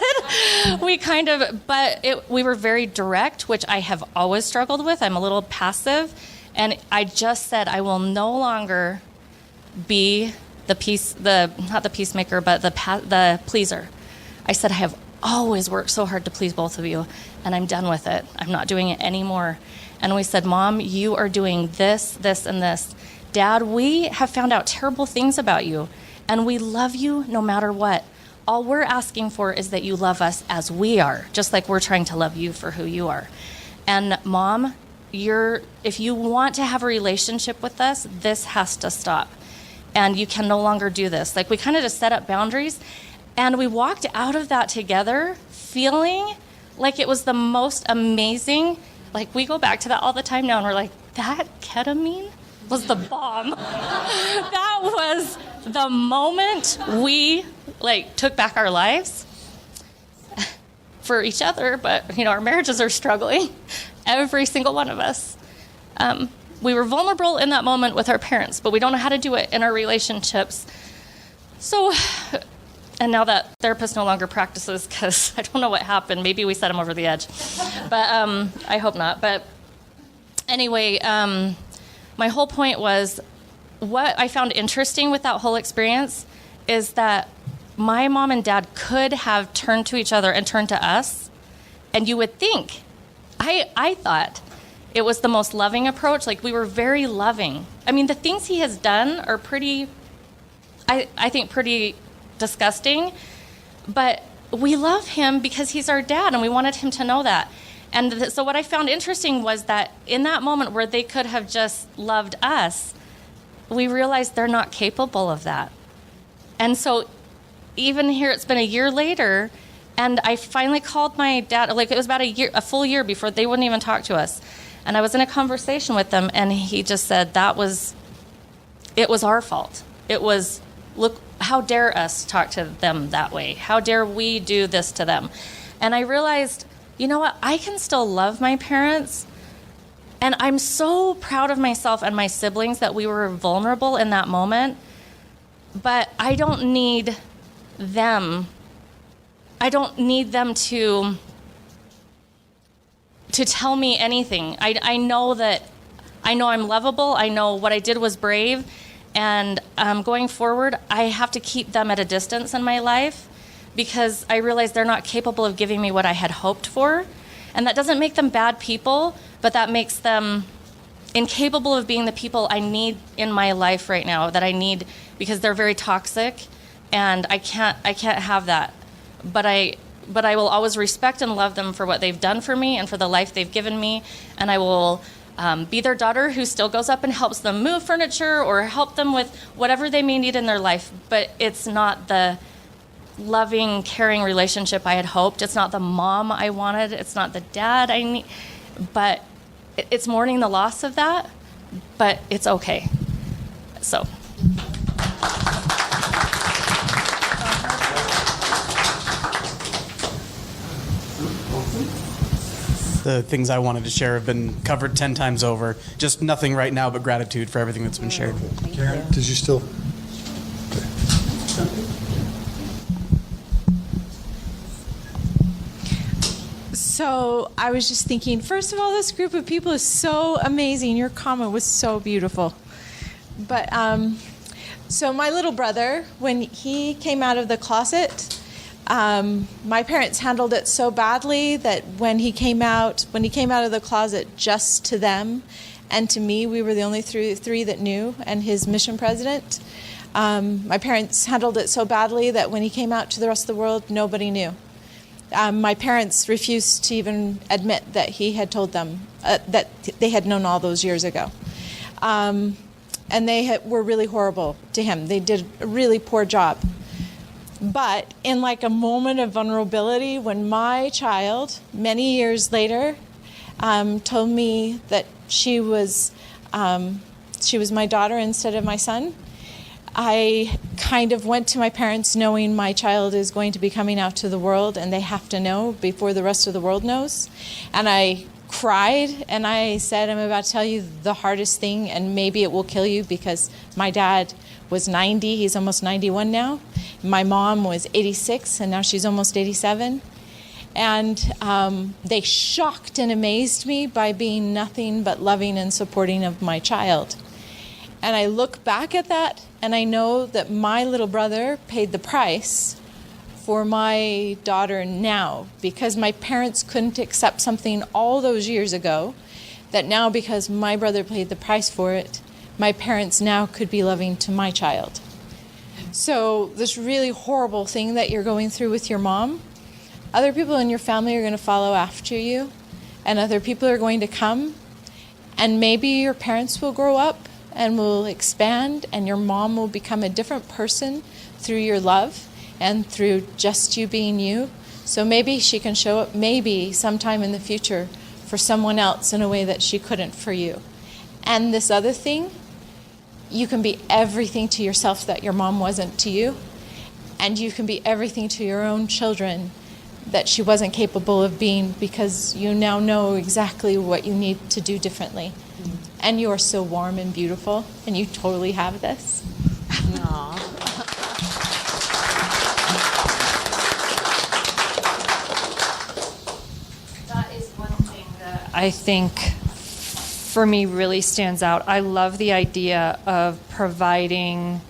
We were very direct, which I have always struggled with. I'm a little passive, and I just said, I will no longer be not the peacemaker, but the pleaser. I said, I have always worked so hard to please both of you, and I'm done with it. I'm not doing it anymore. And we said, Mom, you are doing this, this, and this. Dad, we have found out terrible things about you, and we love you no matter what. All we're asking for is that you love us as we are, just like we're trying to love you for who you are. And Mom, if you want to have a relationship with us, this has to stop. And you can no longer do this. Like, we kind of just set up boundaries. And we walked out of that together feeling like it was the most amazing. Like, we go back to that all the time now, and we're like, that ketamine was the bomb. That was the moment we took back our lives for each other, but our marriages are struggling, every single one of us. We were vulnerable in that moment with our parents, but we don't know how to do it in our relationships. So, and now that therapist no longer practices because I don't know what happened. Maybe we set him over the edge, but I hope not. But anyway, my whole point was, what I found interesting with that whole experience is that my mom and dad could have turned to each other and turned to us, and you would think, I thought it was the most loving approach. Like, we were very loving. I mean, the things he has done are pretty, I think, pretty disgusting, but we love him because he's our dad, and we wanted him to know that. And so what I found interesting was that in that moment where they could have just loved us, we realized they're not capable of that. And so even here, it's been a year later, and I finally called my dad. It was about a full year before they wouldn't even talk to us. And I was in a conversation with them, and he just said it was our fault. It was, look, how dare us talk to them that way? How dare we do this to them? And I realized, you know what? I can still love my parents. And I'm so proud of myself and my siblings that we were vulnerable in that moment. But I don't need them. I don't need them to tell me anything. I know I'm lovable. I know what I did was brave. And going forward, I have to keep them at a distance in my life because I realize they're not capable of giving me what I had hoped for. And that doesn't make them bad people, but that makes them incapable of being the people I need in my life right now, that I need because they're very toxic, and I can't have that. But I will always respect and love them for what they've done for me and for the life they've given me, and I will be their daughter who still goes up and helps them move furniture or help them with whatever they may need in their life. But it's not the loving, caring relationship I had hoped. It's not the mom I wanted. It's not the dad I need. But it's mourning the loss of that, but it's okay. So. The things I wanted to share have been covered 10 times over. Just nothing right now but gratitude for everything that's been shared. Karen, did you still? So I was just thinking, first of all, this group of people is so amazing. Your comment was so beautiful. But so my little brother, when he came out of the closet, my parents handled it so badly that when he came out of the closet just to them and to me, we were the only three that knew, and his mission president. My parents handled it so badly that when he came out to the rest of the world, nobody knew. My parents refused to even admit that he had told them that they had known all those years ago. And they were really horrible to him. They did a really poor job. But in like a moment of vulnerability, when my child, many years later, told me that she was my daughter instead of my son, I kind of went to my parents knowing my child is going to be coming out to the world and they have to know before the rest of the world knows. And I cried and I said, I'm about to tell you the hardest thing, and maybe it will kill you, because my dad was 90, he's almost 91 now. My mom was 86 and now she's almost 87. And they shocked and amazed me by being nothing but loving and supporting of my child. And I look back at that and I know that my little brother paid the price for my daughter now, because my parents couldn't accept something all those years ago, that now because my brother paid the price for it, my parents now could be loving to my child. So this really horrible thing that you're going through with your mom, other people in your family are going to follow after you, and other people are going to come, and maybe your parents will grow up and will expand, and your mom will become a different person through your love and through just you being you. So maybe she can show up maybe sometime in the future for someone else in a way that she couldn't for you. And this other thing, you can be everything to yourself that your mom wasn't to you, and you can be everything to your own children that she wasn't capable of being, because you now know exactly what you need to do differently. And you are so warm and beautiful, and you totally have this. That is one thing that I think for me really stands out. I love the idea of providing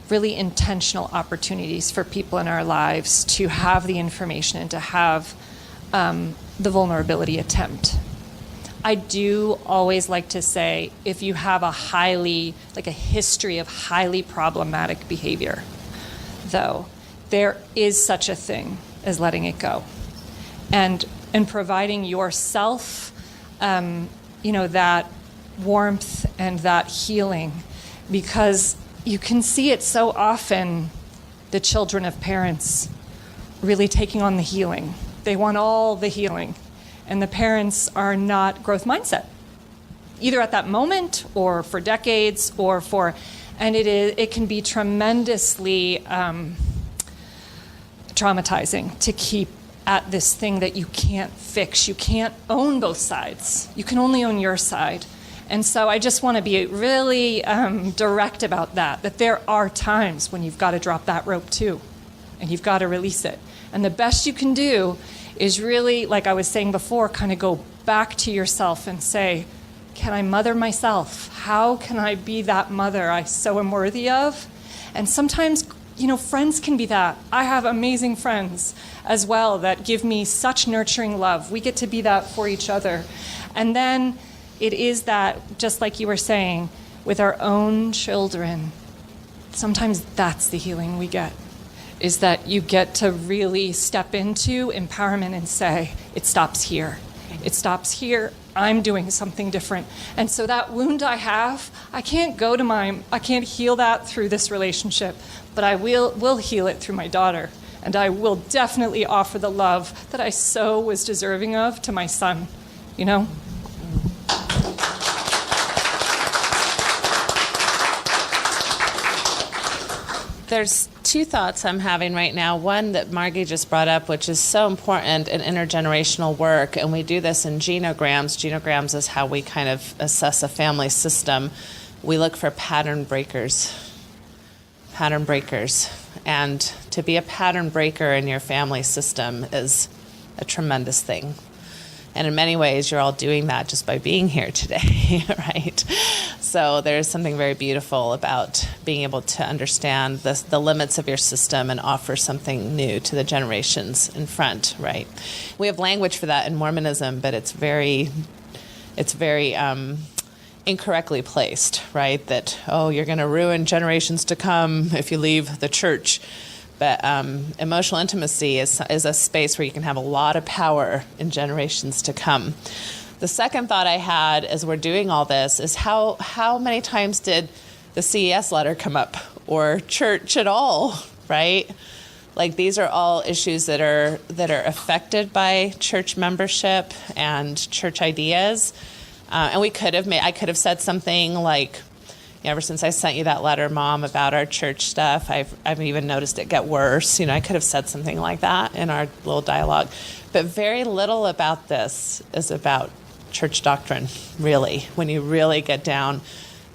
really intentional opportunities for people in our lives to have the information and to have the vulnerability attempt. I do always like to say, if you have a history of highly problematic behavior, though, there is such a thing as letting it go. And providing yourself, that warmth and that healing, because you can see it so often, the children of parents really taking on the healing. They want all the healing, and the parents are not growth mindset, either at that moment or for decades and it can be tremendously traumatizing to keep at this thing that you can't fix. You can't own both sides. You can only own your side. And so I just want to be really direct about that there are times when you've got to drop that rope too, and you've got to release it. And the best you can do is really, like I was saying before, kind of go back to yourself and say, can I mother myself? How can I be that mother I so am worthy of? And sometimes, friends can be that. I have amazing friends as well that give me such nurturing love. We get to be that for each other. And then it is that, just like you were saying, with our own children, sometimes that's the healing we get, is that you get to really step into empowerment and say, it stops here. It stops here. I'm doing something different. And so that wound I have, I can't heal that through this relationship, but I will heal it through my daughter. And I will definitely offer the love that I so was deserving of to my son, There's two thoughts I'm having right now. One that Margie just brought up, which is so important in intergenerational work, and we do this in genograms. Genograms is how we kind of assess a family system. We look for pattern breakers. Pattern breakers. And to be a pattern breaker in your family system is a tremendous thing. And in many ways, you're all doing that just by being here today, right? So there's something very beautiful about being able to understand the limits of your system and offer something new to the generations in front, right? We have language for that in Mormonism, but it's very incorrectly placed, right? That, you're going to ruin generations to come if you leave the church. But emotional intimacy is a space where you can have a lot of power in generations to come. The second thought I had as we're doing all this is how many times did the CES letter come up, or church at all, right? Like, these are all issues that are affected by church membership and church ideas. And I could have said something like, ever since I sent you that letter, Mom, about our church stuff, I've even noticed it get worse. I could have said something like that in our little dialogue. But very little about this is about church doctrine, really. When you really get down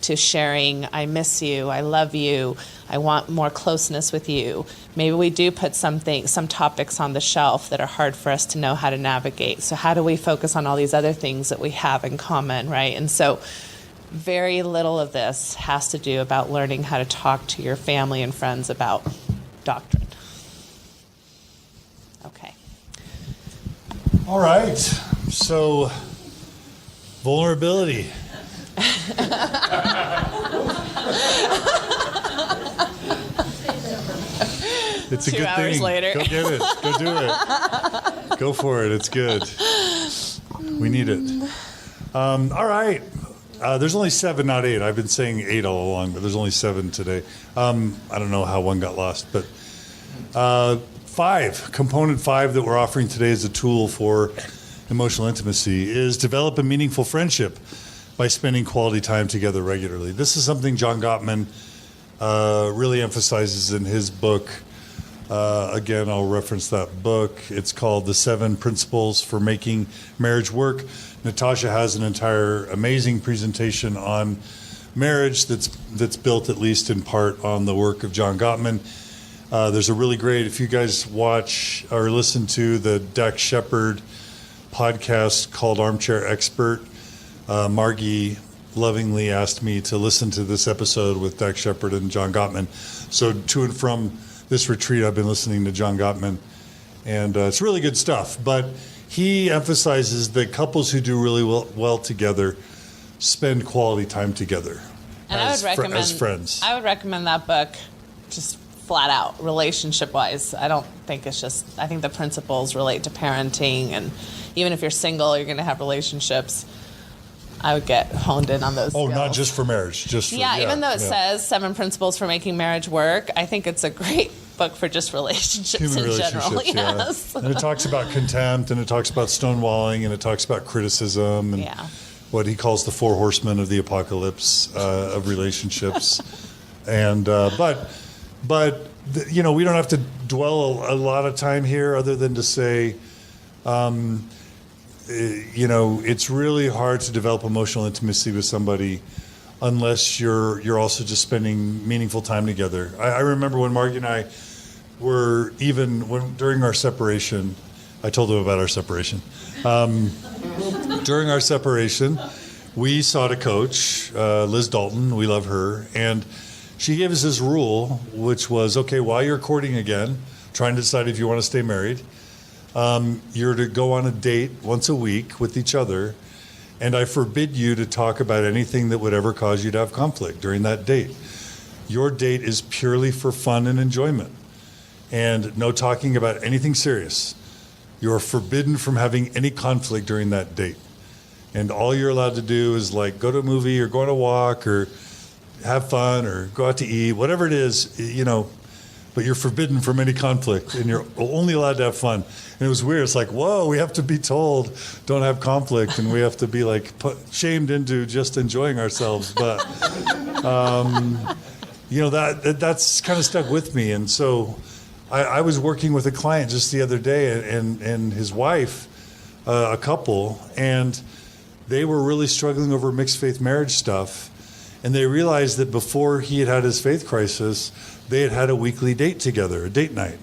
to sharing, I miss you, I love you, I want more closeness with you. Maybe we do put some topics on the shelf that are hard for us to know how to navigate. So how do we focus on all these other things that we have in common, right? And so very little of this has to do about learning how to talk to your family and friends about doctrine. Okay. All right. So, vulnerability. It's a 2 good hours thing. later. Go get it. Go do it. Go for it. It's good. We need it. All right. There's only 7, not 8. I've been saying 8 all along, but there's only 7 today. I don't know how one got lost, but 5, component 5 that we're offering today as a tool for emotional intimacy is develop a meaningful friendship by spending quality time together regularly. This is something John Gottman really emphasizes in his book. Again, I'll reference that book. It's called The 7 Principles for Making Marriage Work. Natasha has an entire amazing presentation on marriage that's built at least in part on the work of John Gottman. There's a really great, if you guys watch or listen to the Dax Shepard podcast called Armchair Expert, Margie lovingly asked me to listen to this episode with Dax Shepard and John Gottman. So to and from this retreat, I've been listening to John Gottman, and it's really good stuff. But he emphasizes that couples who do really well together spend quality time together. And I would recommend as friends. I would recommend that book, just flat out, relationship-wise. I think the principles relate to parenting, and even if you're single, you're going to have relationships. I would get honed in on those skills. Not just for marriage, just for, even though it says 7 principles for making marriage work, I think it's a great book for just relationships Human in general. relationships, Yes. And it talks about contempt, and it talks about stonewalling, and it talks about criticism, and what he calls the 4 horsemen of the apocalypse of relationships. And but we don't have to dwell a lot of time here, other than to say, it's really hard to develop emotional intimacy with somebody unless you're also just spending meaningful time together. I remember when Margie and I were during our separation, I told them about our separation. During our separation, we sought a coach, Liz Dalton. We love her. And she gave us this rule, which was, okay, while you're courting again, trying to decide if you want to stay married, you're to go on a date once a week with each other. And I forbid you to talk about anything that would ever cause you to have conflict during that date. Your date is purely for fun and enjoyment. And no talking about anything serious. You're forbidden from having any conflict during that date. And all you're allowed to do is like go to a movie or go on a walk or have fun or go out to eat, whatever it is, you know, but you're forbidden from any conflict and you're only allowed to have fun. And it was weird. It's like, whoa, we have to be told don't have conflict and we have to be like shamed into just enjoying ourselves. But, you know, that's kind of stuck with me. And so I was working with a client just the other day and his wife, a couple, and they were really struggling over mixed faith marriage stuff. And they realized that before he had his faith crisis, they had a weekly date together, a date night.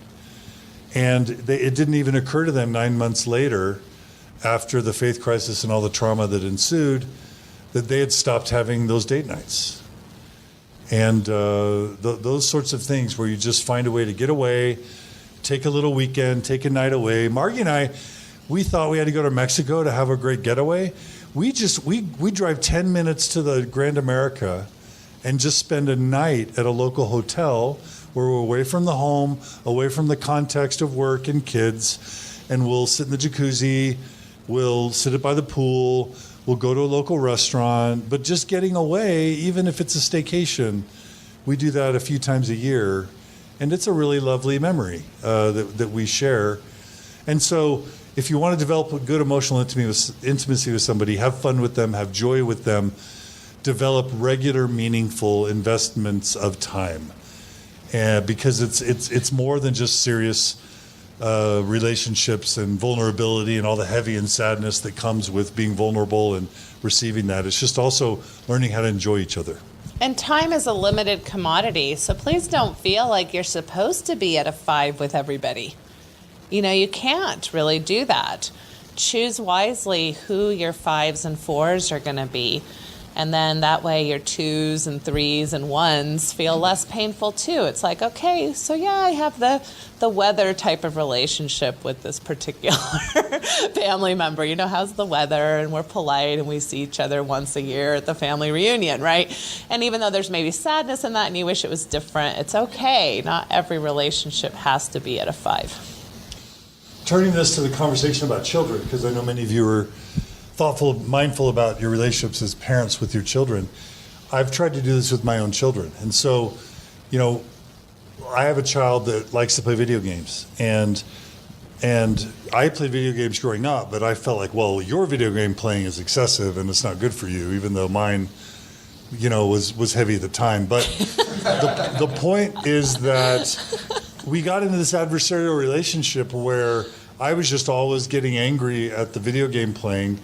And it didn't even occur to them 9 months later, after the faith crisis and all the trauma that ensued, that they had stopped having those date nights. And those sorts of things where you just find a way to get away, take a little weekend, take a night away. Margie and I, we thought we had to go to Mexico to have a great getaway. We drive 10 minutes to the Grand America and just spend a night at a local hotel where we're away from the home, away from the context of work and kids, and we'll sit in the jacuzzi, we'll sit by the pool, we'll go to a local restaurant, but just getting away, even if it's a staycation, we do that a few times a year, and it's a really lovely memory that we share. And so if you want to develop a good emotional intimacy with somebody, have fun with them, have joy with them, develop regular, meaningful investments of time. Because it's more than just serious relationships and vulnerability and all the heavy and sadness that comes with being vulnerable and receiving that. It's just also learning how to enjoy each other. And time is a limited commodity, so please don't feel like you're supposed to be at a 5 with everybody. You know, you can't really do that. Choose wisely who your 5s and 4s are going to be. And then that way your 2s and 3s and 1s feel less painful too. It's like, okay, so yeah, I have the weather type of relationship with this particular family member. You know, how's the weather? And we're polite and we see each other once a year at the family reunion, right? And even though there's maybe sadness in that and you wish it was different, it's okay. Not every relationship has to be at a 5. Turning this to the conversation about children, because I know many of you are thoughtful, mindful about your relationships as parents with your children. I've tried to do this with my own children. And so, you know, I have a child that likes to play video games. And I played video games growing up, but I felt like, well, your video game playing is excessive and it's not good for you, even though mine, you know, was heavy at the time. But the point is that we got into this adversarial relationship where I was just always getting angry at the video game playing,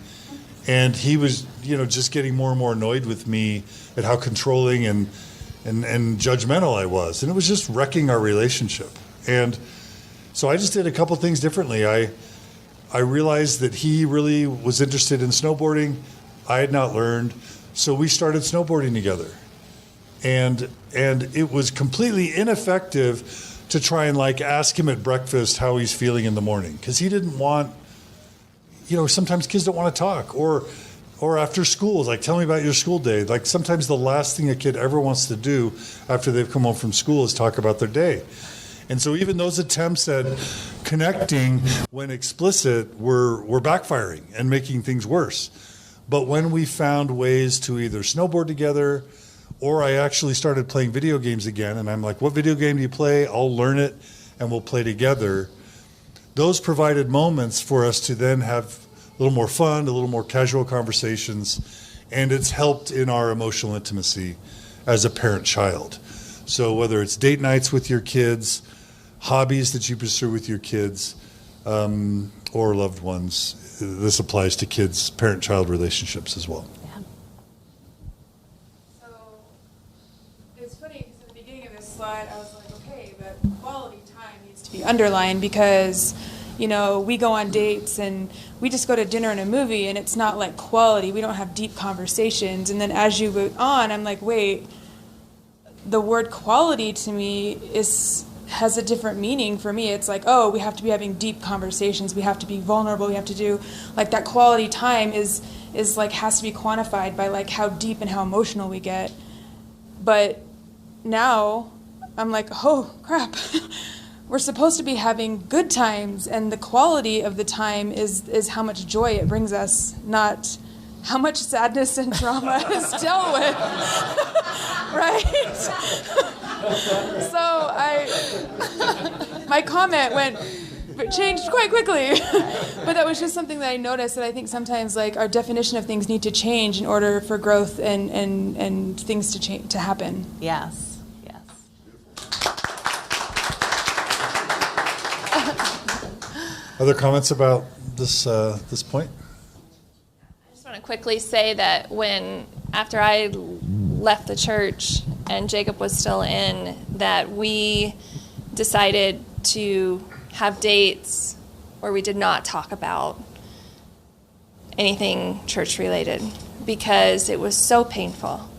and he was, you know, just getting more and more annoyed with me at how controlling and judgmental I was, and it was just wrecking our relationship. And so I just did a couple things differently. I realized that he really was interested in snowboarding. I had not learned, so we started snowboarding together, and it was completely ineffective to try and like ask him at breakfast how he's feeling in the morning, because he didn't want, you know, sometimes kids don't want to talk, or after school, like, tell me about your school day. Like, sometimes the last thing a kid ever wants to do after they've come home from school is talk about their day. And so even those attempts at connecting when explicit were backfiring and making things worse. But when we found ways to either snowboard together, or I actually started playing video games again, and I'm like, what video game do you play? I'll learn it, and we'll play together. Those provided moments for us to then have a little more fun, a little more casual conversations, and it's helped in our emotional intimacy as a parent-child. So whether it's date nights with your kids, hobbies that you pursue with your kids, or loved ones, this applies to kids' parent-child relationships as well. Slide, I was like, okay, but quality time needs to be underlined because, You know, we go on dates and we just go to dinner and a movie, and it's not like quality. We don't have deep conversations. And then as you go on, I'm like, wait, the word quality to me has a different meaning for me. It's like, oh, we have to be having deep conversations. We have to be vulnerable. We have to do, like, that quality time is like, has to be quantified by, like, how deep and how emotional we get. But now I'm like, oh, crap. We're supposed to be having good times, and the quality of the time is how much joy it brings us, not how much sadness and trauma is dealt with. Right? So my comment changed quite quickly. But that was just something that I noticed, that I think sometimes, like, our definition of things need to change in order for growth and things to happen. Yes. Other comments about this point? I just want to quickly say that after I left the church and Jacob was still in, that we decided to have dates where we did not talk about anything church related, because it was so painful.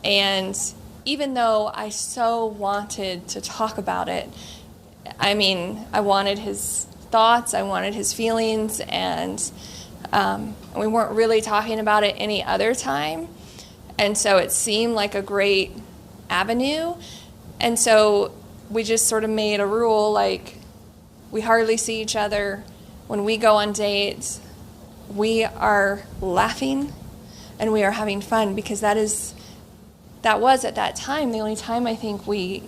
And even though I so wanted to talk about it, I mean, I wanted his thoughts, I wanted his feelings, and we weren't really talking about it any other time. And so it seemed like a great avenue. And so we just sort of made a rule, like, we hardly see each other. When we go on dates, we are laughing and we are having fun, because that was at that time the only time I think we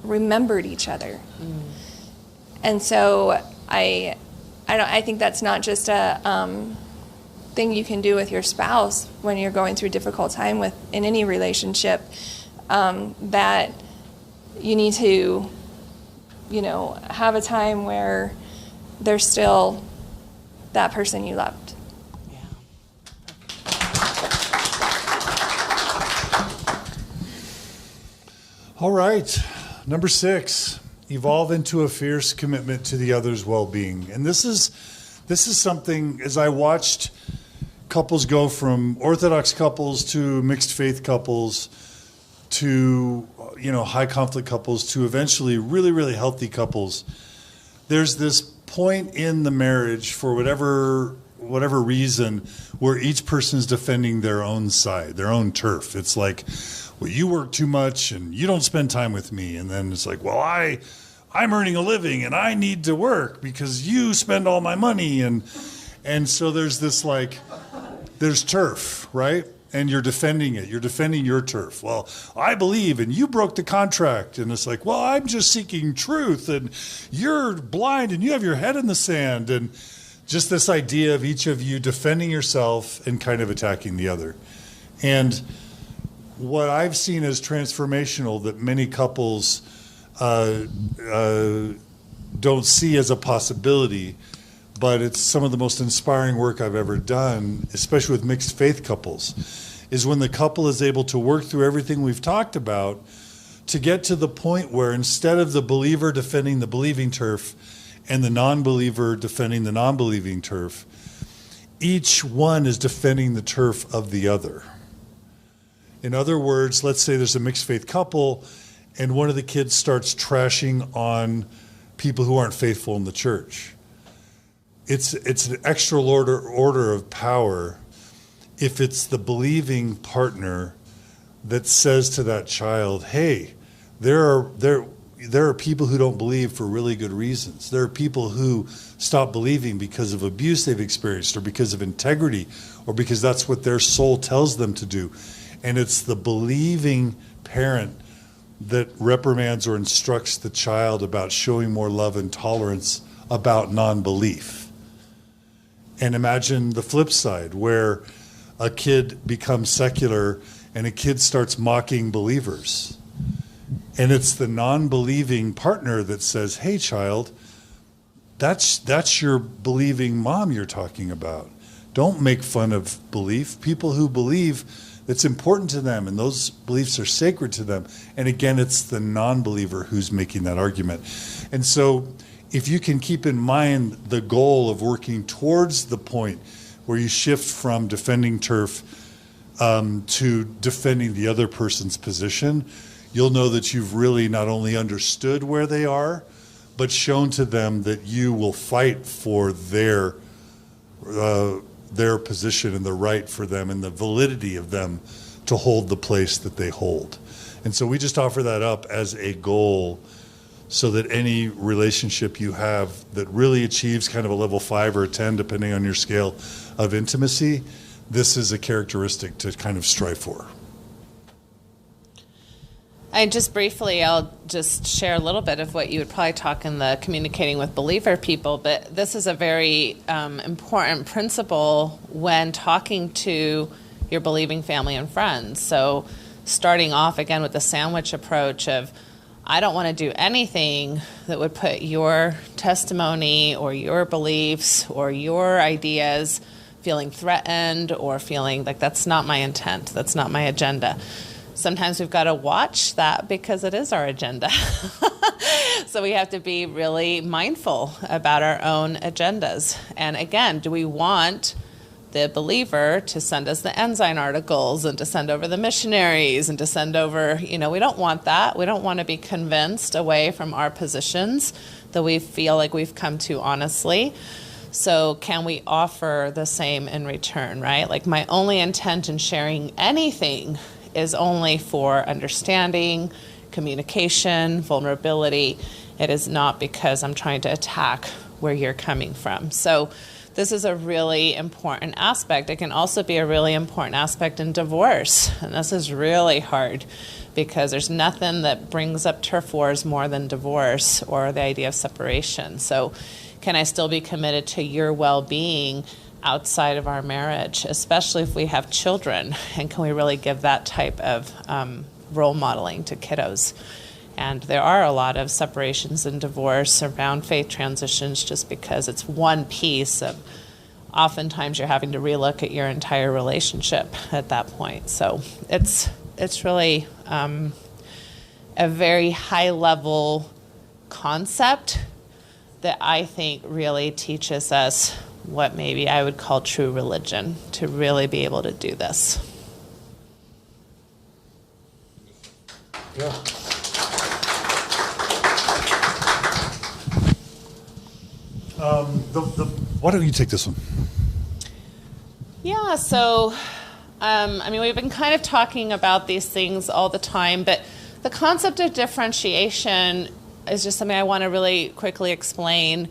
remembered each other. And so I think that's not just a thing you can do with your spouse when you're going through a difficult time in any relationship, that you need to, have a time where there's still that person you loved. All right. Number 6, evolve into a fierce commitment to the other's well-being. And this is something, as I watched couples go from Orthodox couples to mixed faith couples to, high conflict couples to eventually really, really healthy couples, there's this point in the marriage, for whatever reason, where each person's defending their own side, their own turf. It's like, well, you work too much and you don't spend time with me. And then it's like, well, I'm earning a living and I need to work because you spend all my money. And so there's this, like, there's turf, right? And you're defending it. You're defending your turf. Well, I believe, and you broke the contract. And it's like, well, I'm just seeking truth, and you're blind and you have your head in the sand. And just this idea of each of you defending yourself and kind of attacking the other. And what I've seen as transformational that many couples don't see as a possibility, but it's some of the most inspiring work I've ever done, especially with mixed faith couples, is when the couple is able to work through everything we've talked about to get to the point where, instead of the believer defending the believing turf and the non-believer defending the non-believing turf, each one is defending the turf of the other. In other words, let's say there's a mixed faith couple and one of the kids starts trashing on people who aren't faithful in the church. It's an extra order of power if it's the believing partner that says to that child, hey, there are people who don't believe for really good reasons. There are people who stop believing because of abuse they've experienced, or because of integrity, or because that's what their soul tells them to do. And it's the believing parent that reprimands or instructs the child about showing more love and tolerance about non-belief. And imagine the flip side, where a kid becomes secular and a kid starts mocking believers. And it's the non-believing partner that says, hey, child, that's your believing mom you're talking about. Don't make fun of belief. People who believe, it's important to them, and those beliefs are sacred to them. And again, it's the non-believer who's making that argument. And so if you can keep in mind the goal of working towards the point where you shift from defending turf to defending the other person's position, you'll know that you've really not only understood where they are, but shown to them that you will fight for their position and the right for them and the validity of them to hold the place that they hold. And so we just offer that up as a goal so that any relationship you have that really achieves kind of a level 5 or a 10, depending on your scale of intimacy, this is a characteristic to kind of strive for. I'll just share a little bit of what you would probably talk in the communicating with believer people, but this is a very important principle when talking to your believing family and friends. So starting off again with the sandwich approach of, I don't want to do anything that would put your testimony or your beliefs or your ideas feeling threatened or feeling like that's not my intent, that's not my agenda. Sometimes we've got to watch that because it is our agenda. So we have to be really mindful about our own agendas. And again, do we want the believer to send us the Ensign articles and to send over the missionaries and to send over, we don't want that. We don't want to be convinced away from our positions that we feel like we've come to honestly. So can we offer the same in return, right? Like my only intent in sharing anything is only for understanding, communication, vulnerability. It is not because I'm trying to attack where you're coming from. So this is a really important aspect. It can also be a really important aspect in divorce. And this is really hard because there's nothing that brings up turf wars more than divorce or the idea of separation. So can I still be committed to your well-being outside of our marriage, especially if we have children? And can we really give that type of role modeling to kiddos? And there are a lot of separations and divorce around faith transitions just because it's one piece of oftentimes you're having to relook at your entire relationship at that point. So it's really a very high level concept that I think really teaches us what maybe I would call true religion, to really be able to do this. Yeah. Why don't you take this one? Yeah, so, we've been kind of talking about these things all the time, but the concept of differentiation is just something I want to really quickly explain.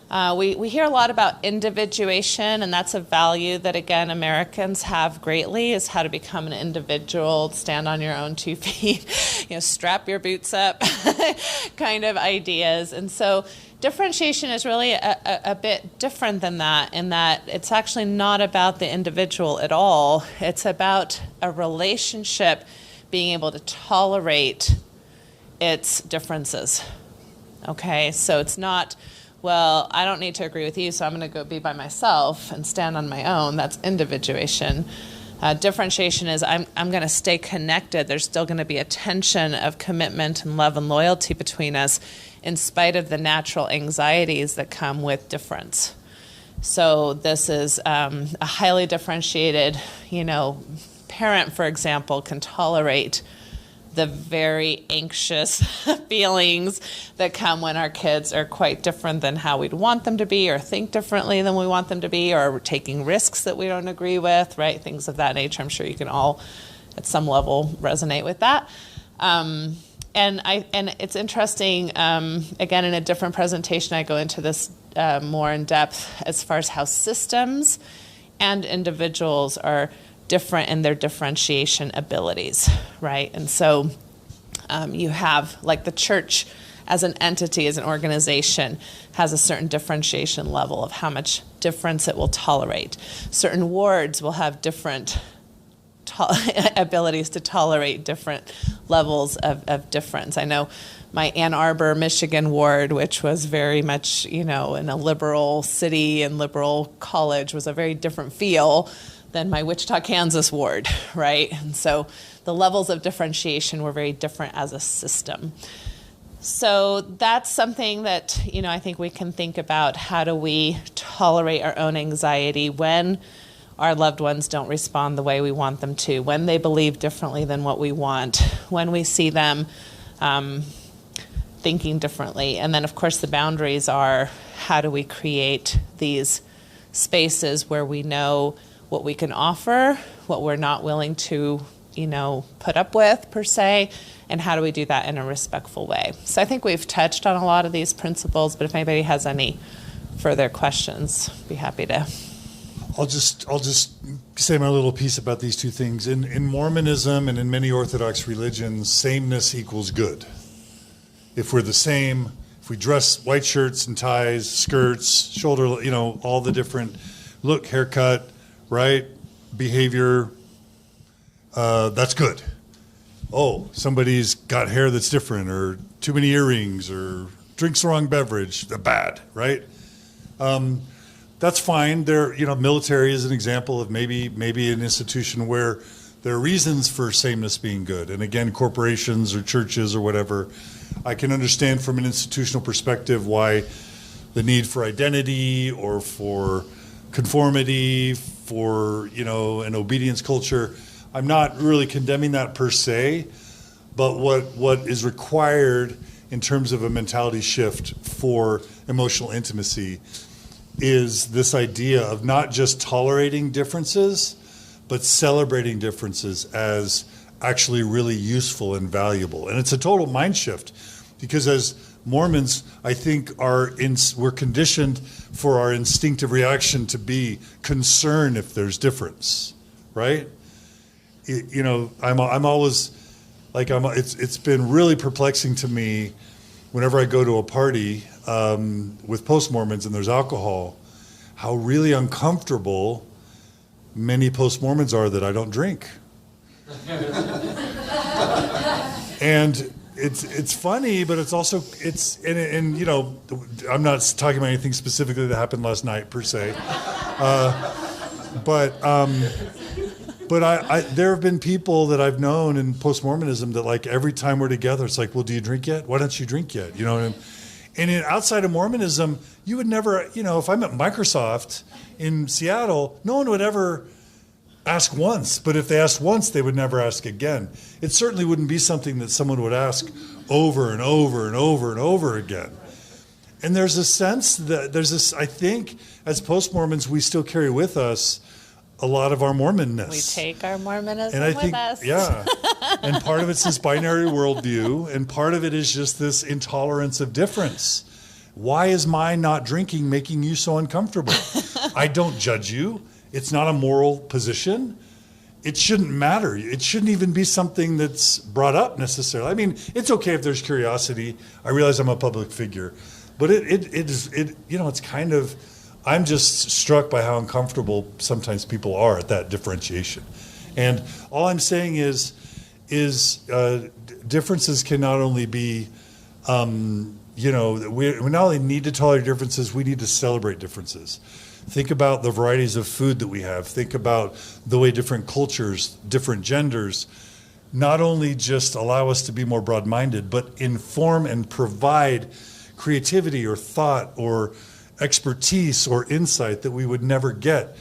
We hear a lot about individuation, and that's a value that, again, Americans have greatly, is how to become an individual, stand on your own 2 feet, strap your boots up kind of ideas. And so differentiation is really a bit different than that, in that it's actually not about the individual at all. It's about a relationship being able to tolerate its differences. Okay, so it's not, well, I don't need to agree with you, so I'm going to go be by myself and stand on my own. That's individuation. Differentiation is I'm going to stay connected. There's still going to be a tension of commitment and love and loyalty between us in spite of the natural anxieties that come with difference. So this is a highly differentiated, parent, for example, can tolerate the very anxious feelings that come when our kids are quite different than how we'd want them to be, or think differently than we want them to be, or we're taking risks that we don't agree with, right? Things of that nature. I'm sure you can all, at some level, resonate with that. And it's interesting, again, in a different presentation, I go into this more in depth as far as how systems and individuals are different in their differentiation abilities, right? And so you have, like, the church as an entity, as an organization, has a certain differentiation level of how much difference it will tolerate. Certain wards will have different abilities to tolerate different levels of difference. I know my Ann Arbor, Michigan ward, which was very much, in a liberal city and liberal college, was a very different feel than my Wichita, Kansas ward, right? And so the levels of differentiation were very different as a system. So that's something that, I think we can think about. How do we tolerate our own anxiety when our loved ones don't respond the way we want them to, when they believe differently than what we want, when we see them thinking differently. And then, of course, the boundaries are, how do we create these spaces where we know what we can offer, what we're not willing to, put up with, per se, and how do we do that in a respectful way? So I think we've touched on a lot of these principles, but if anybody has any further questions, be happy to. I'll just say my little piece about these two things. In Mormonism and in many Orthodox religions, sameness equals good. If we're the same, if we dress white shirts and ties, skirts, shoulder, all the different look, haircut, right, behavior, that's good. Oh, somebody's got hair that's different, or too many earrings, or drinks the wrong beverage, they're bad, right? That's fine. Military is an example of maybe an institution where there are reasons for sameness being good. And again, corporations or churches or whatever, I can understand from an institutional perspective why the need for identity or for conformity, for, an obedience culture. I'm not really condemning that per se, but what is required in terms of a mentality shift for emotional intimacy is this idea of not just tolerating differences, but celebrating differences as actually really useful and valuable. And it's a total mind shift, because as Mormons, I think we're conditioned for our instinctive reaction to be concerned if there's difference, right? I'm always like, it's been really perplexing to me whenever I go to a party with post-Mormons and there's alcohol, how really uncomfortable many post-Mormons are that I don't drink. And it's funny, but it's also, I'm not talking about anything specifically that happened last night per se. But there have been people that I've known in post-Mormonism that, like, every time we're together, it's like, well, do you drink yet? Why don't you drink yet? And outside of Mormonism, you would never, if I'm at Microsoft in Seattle, no one would ever ask once. But if they asked once, they would never ask again. It certainly wouldn't be something that someone would ask over and over and over and over again. And there's a sense that I think, as post-Mormons, we still carry with us a lot of our Mormonness. We take our Mormonism and I with think, us. Yeah. And part of it's this binary worldview, and part of it is just this intolerance of difference. Why is my not drinking making you so uncomfortable? I don't judge you. It's not a moral position. It shouldn't matter. It shouldn't even be something that's brought up necessarily. I mean, it's okay if there's curiosity. I realize I'm a public figure. But it's kind of, I'm just struck by how uncomfortable sometimes people are at that differentiation. And all I'm saying is differences can not only be, we not only need to tolerate differences, we need to celebrate differences. Think about the varieties of food that we have. Think about the way different cultures, different genders, not only just allow us to be more broad-minded, but inform and provide creativity or thought or expertise or insight that we would never get.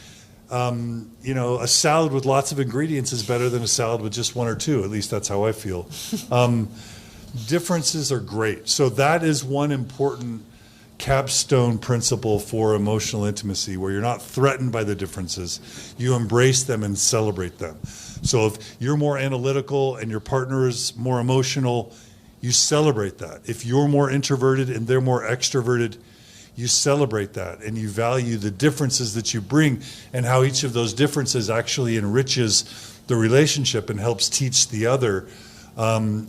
A salad with lots of ingredients is better than a salad with just one or two. At least that's how I feel. Differences are great. So that is one important capstone principle for emotional intimacy, where you're not threatened by the differences. You embrace them and celebrate them. So if you're more analytical and your partner is more emotional, you celebrate that. If you're more introverted and they're more extroverted, you celebrate that, and you value the differences that you bring and how each of those differences actually enriches the relationship and helps teach the other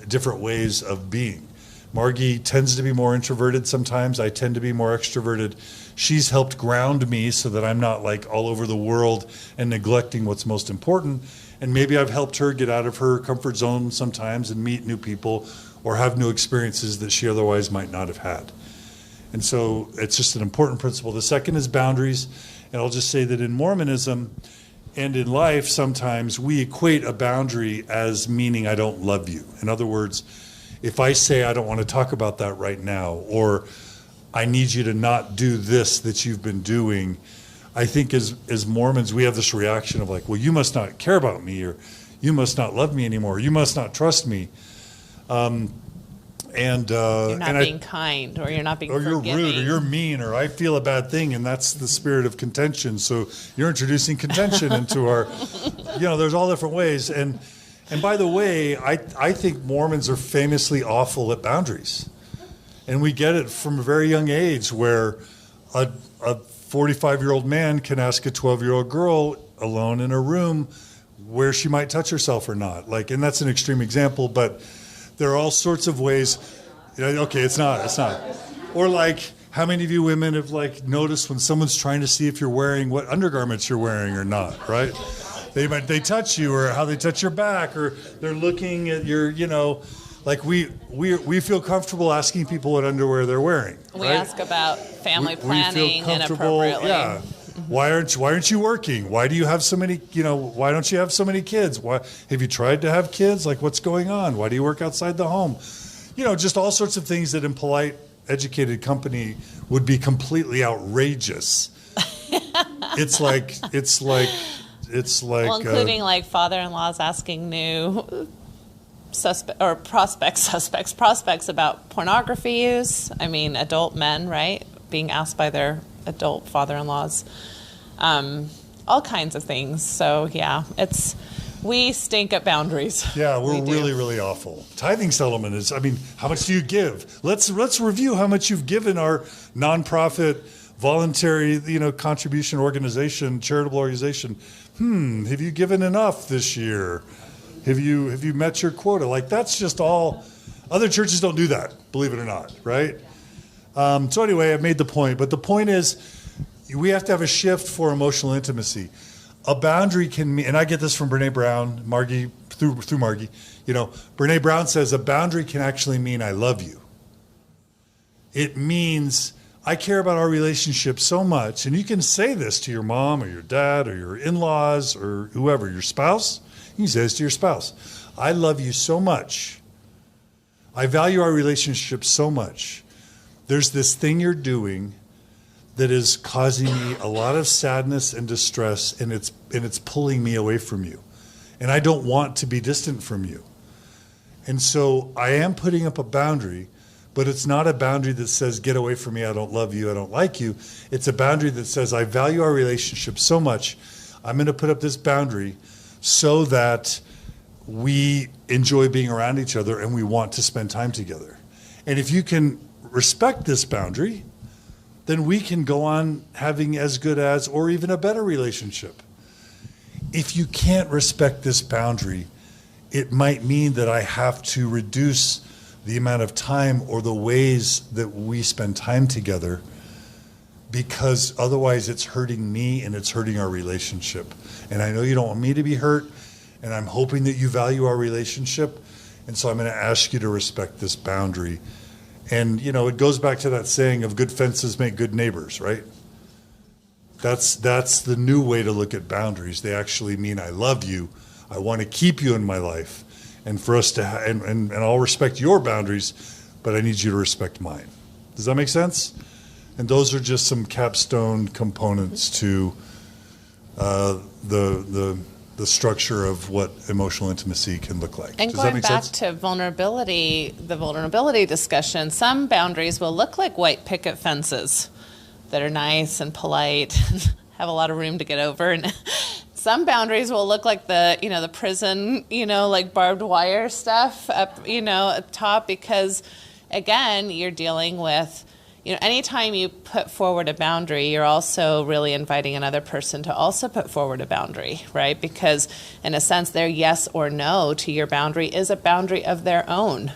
different ways of being. Margie tends to be more introverted sometimes. I tend to be more extroverted. She's helped ground me so that I'm not like all over the world and neglecting what's most important. And maybe I've helped her get out of her comfort zone sometimes and meet new people or have new experiences that she otherwise might not have had. And so it's just an important principle. The second is boundaries. And I'll just say that in Mormonism and in life, sometimes we equate a boundary as meaning I don't love you. In other words, if I say I don't want to talk about that right now, or I need you to not do this that you've been doing, I think as Mormons, we have this reaction of like, well, you must not care about me, or you must not love me anymore, you must not trust me. You're not being kind, or you're not being or you're forgiving. rude, or you're mean, or I feel a bad thing, and that's the spirit of contention. So you're introducing contention into our, there's all different ways. And by the way, I think Mormons are famously awful at boundaries. And we get it from a very young age, where a 45-year-old man can ask a 12-year-old girl alone in a room where she might touch herself or not. And that's an extreme example, but there are all sorts of ways. Okay, it's not. Or how many of you women have noticed when someone's trying to see if you're wearing what undergarments you're wearing or not, right? They touch you, or how they touch your back, or they're looking at your, we feel comfortable asking people what underwear they're wearing. We right? ask about family We planning feel comfortable. inappropriately. Yeah. Why aren't you working? Why do you have so many, why don't you have so many kids? Why have you tried to have kids? What's going on? Why do you work outside the home? Just all sorts of things that in polite, educated company would be completely outrageous. It's like Well, including father-in-laws asking new prospects about pornography use. I mean, adult men, right? Being asked by their adult father-in-laws. All kinds of things. So yeah, we stink at boundaries. Yeah, we're We do. really, really awful. Tithing settlement is, how much do you give? Let's review how much you've given our nonprofit, voluntary, contribution organization, charitable organization. Have you given enough this year? Have you met your quota? That's just all. Other churches don't do that, believe it or not, right? So anyway, I've made the point. But the point is, we have to have a shift for emotional intimacy. A boundary can mean, and I get this from Brene Brown, Margie, through Margie. Brene Brown says a boundary can actually mean I love you. It means I care about our relationship so much, and you can say this to your mom or your dad or your in-laws or whoever, your spouse. You can say this to your spouse. I love you so much. I value our relationship so much. There's this thing you're doing that is causing me a lot of sadness and distress, and it's pulling me away from you. And I don't want to be distant from you. And so I am putting up a boundary, but it's not a boundary that says, get away from me, I don't love you, I don't like you. It's a boundary that says, I value our relationship so much, I'm going to put up this boundary so that we enjoy being around each other and we want to spend time together. And if you can respect this boundary, then we can go on having as good as or even a better relationship. If you can't respect this boundary, it might mean that I have to reduce the amount of time or the ways that we spend time together, because otherwise it's hurting me and it's hurting our relationship. And I know you don't want me to be hurt, and I'm hoping that you value our relationship, and so I'm going to ask you to respect this boundary. And, it goes back to that saying of good fences make good neighbors, right? That's the new way to look at boundaries. They actually mean I love you. I want to keep you in my life. And for us to, and I'll respect your boundaries, but I need you to respect mine. Does that make sense? And those are just some capstone components to the structure of what emotional intimacy can look like. And Does that going make back sense? to vulnerability, the vulnerability discussion, some boundaries will look like white picket fences that are nice and polite and have a lot of room to get over. And some boundaries will look like the prison, like barbed wire stuff up, at top, because again, you're dealing with, anytime you put forward a boundary, you're also really inviting another person to also put forward a boundary, right? Because in a sense, their yes or no to your boundary is a boundary of their own,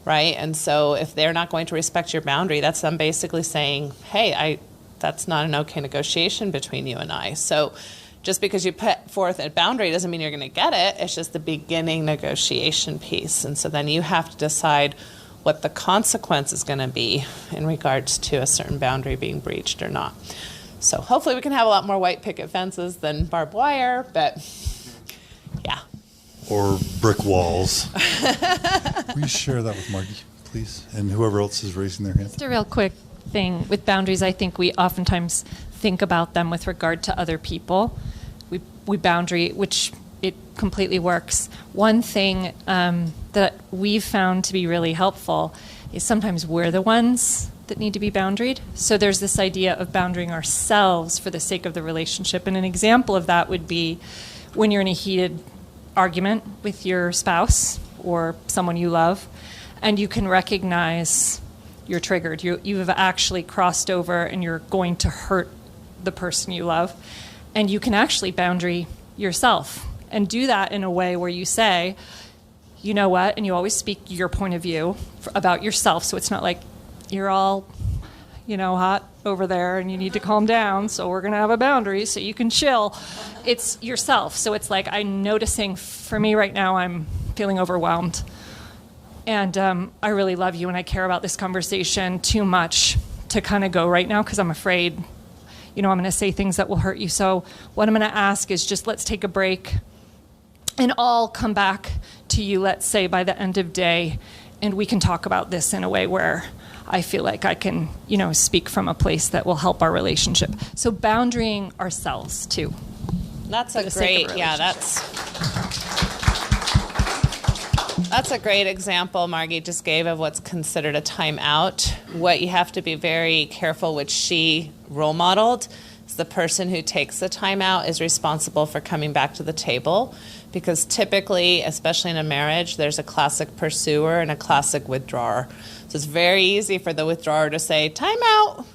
right? And so if they're not going to respect your boundary, that's them basically saying, hey, that's not an okay negotiation between you and I. So just because you put forth a boundary doesn't mean you're going to get it. It's just the beginning negotiation piece. And so then you have to decide what the consequence is going to be in regards to a certain boundary being breached or not. So hopefully we can have a lot more white picket fences than barbed wire, but yeah. Or brick walls. Will you share that with Margie, please? And whoever else is raising their hand. Just a real quick thing with boundaries. I think we oftentimes think about them with regard to other people. We boundary, which it completely works. One thing that we've found to be really helpful is sometimes we're the ones that need to be boundaried. So there's this idea of boundarying ourselves for the sake of the relationship. And an example of that would be when you're in a heated argument with your spouse or someone you love, and you can recognize you're triggered. You have actually crossed over and you're going to hurt the person you love. And you can actually boundary yourself and do that in a way where you say, you know what, and you always speak your point of view about yourself. So it's not like you're all, hot over there and you need to calm down. So we're going to have a boundary so you can chill. It's yourself. So it's like I'm noticing for me right now, I'm feeling overwhelmed. And I really love you and I care about this conversation too much to kind of go right now because I'm afraid, I'm going to say things that will hurt you. So what I'm going to ask is just let's take a break and I'll come back to you, let's say, by the end of day, and we can talk about this in a way where I feel like I can, speak from a place that will help our relationship. So boundarying ourselves, too. That's a great, that's a great example Margie just gave of what's considered a timeout. What you have to be very careful, which she role modeled, is the person who takes the timeout is responsible for coming back to the table. Because typically, especially in a marriage, there's a classic pursuer and a classic withdrawer. So it's very easy for the withdrawer to say, time out.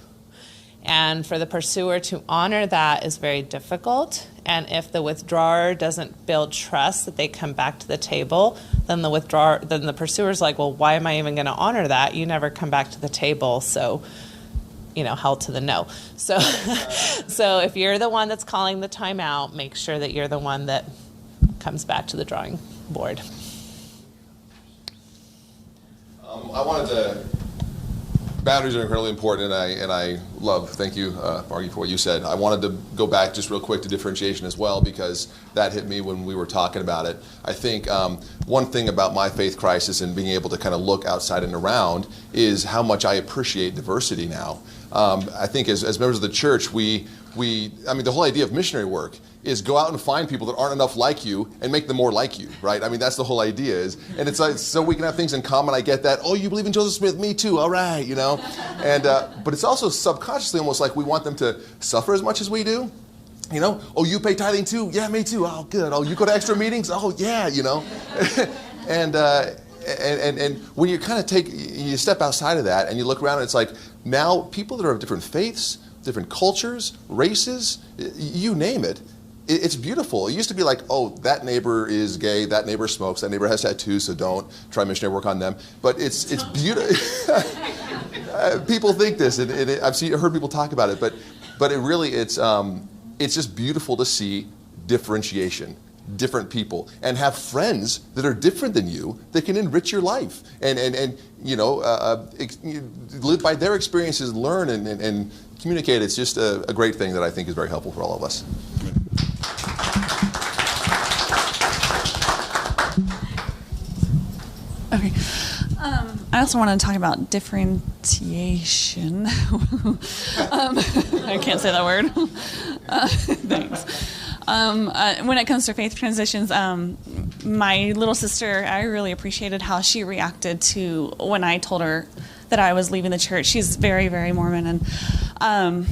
And for the pursuer to honor that is very difficult. And if the withdrawer doesn't build trust that they come back to the table, then the pursuer's like, well, why am I even going to honor that? You never come back to the table, so hell to the no. So, so if you're the one that's calling the timeout, make sure that you're the one that comes back to the drawing board. I wanted to. Boundaries are incredibly important, and I love. Thank you, Margie, for what you said. I wanted to go back just real quick to differentiation as well because that hit me when we were talking about it. I think one thing about my faith crisis and being able to kind of look outside and around is how much I appreciate diversity now. I think as members of the church, the whole idea of missionary work is go out and find people that aren't enough like you and make them more like you, right? I mean, that's the whole idea and it's like, so we can have things in common. I get that. Oh, you believe in Joseph Smith? Me too. All right, And, but it's also subconsciously almost like we want them to suffer as much as we do. Oh, you pay tithing too? Yeah, me too. Oh, good. Oh, you go to extra meetings? Oh, yeah, And when you kind of you step outside of that and you look around and it's like now people that are of different faiths, different cultures, races, you name it, it's beautiful. It used to be like, oh, that neighbor is gay, that neighbor smokes, that neighbor has tattoos, so don't try missionary work on them. But it's beautiful. People think this, and I've heard people talk about it, but it really it's just beautiful to see differentiation, different people, and have friends that are different than you that can enrich your life and live by their experiences, learn and communicate. It's just a great thing that I think is very helpful for all of us. Okay. I also want to talk about differentiation. I can't say that word. Thanks. When it comes to faith transitions, my little sister, I really appreciated how she reacted to when I told her that I was leaving the church. She's very, very Mormon, and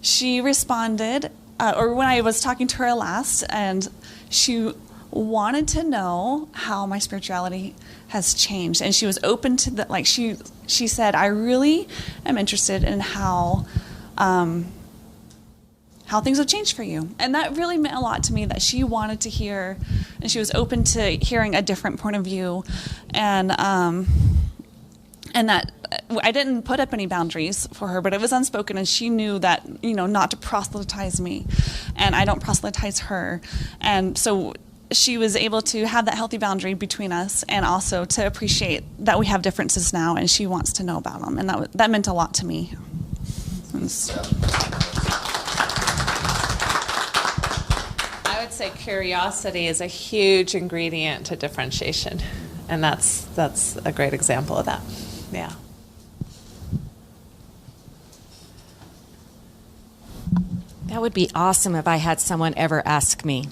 she responded, or when I was talking to her last, and she wanted to know how my spirituality has changed, and she was open to that. Like she said, I really am interested in how things have changed for you. And that really meant a lot to me, that she wanted to hear, and she was open to hearing a different point of view. And that I didn't put up any boundaries for her, but it was unspoken, and she knew that, not to proselytize me, and I don't proselytize her. And so she was able to have that healthy boundary between us, and also to appreciate that we have differences now, and she wants to know about them. And that meant a lot to me. I would say curiosity is a huge ingredient to differentiation. And that's a great example of that. Yeah. That would be awesome if I had someone ever ask me.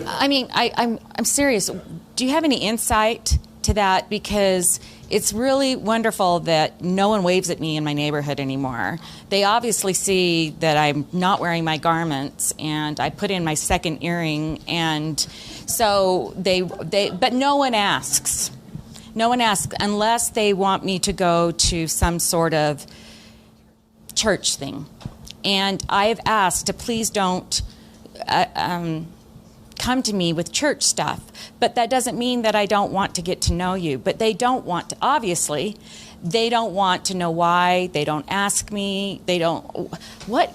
I mean, I'm serious. Do you have any insight to that? Because it's really wonderful that no one waves at me in my neighborhood anymore. They obviously see that I'm not wearing my garments, and I put in my second earring, and so but no one asks. No one asks unless they want me to go to some sort of church thing. And I have asked to please don't come to me with church stuff. But that doesn't mean that I don't want to get to know you. But they don't want to, obviously, they don't want to know why. They don't ask me. They don't, what?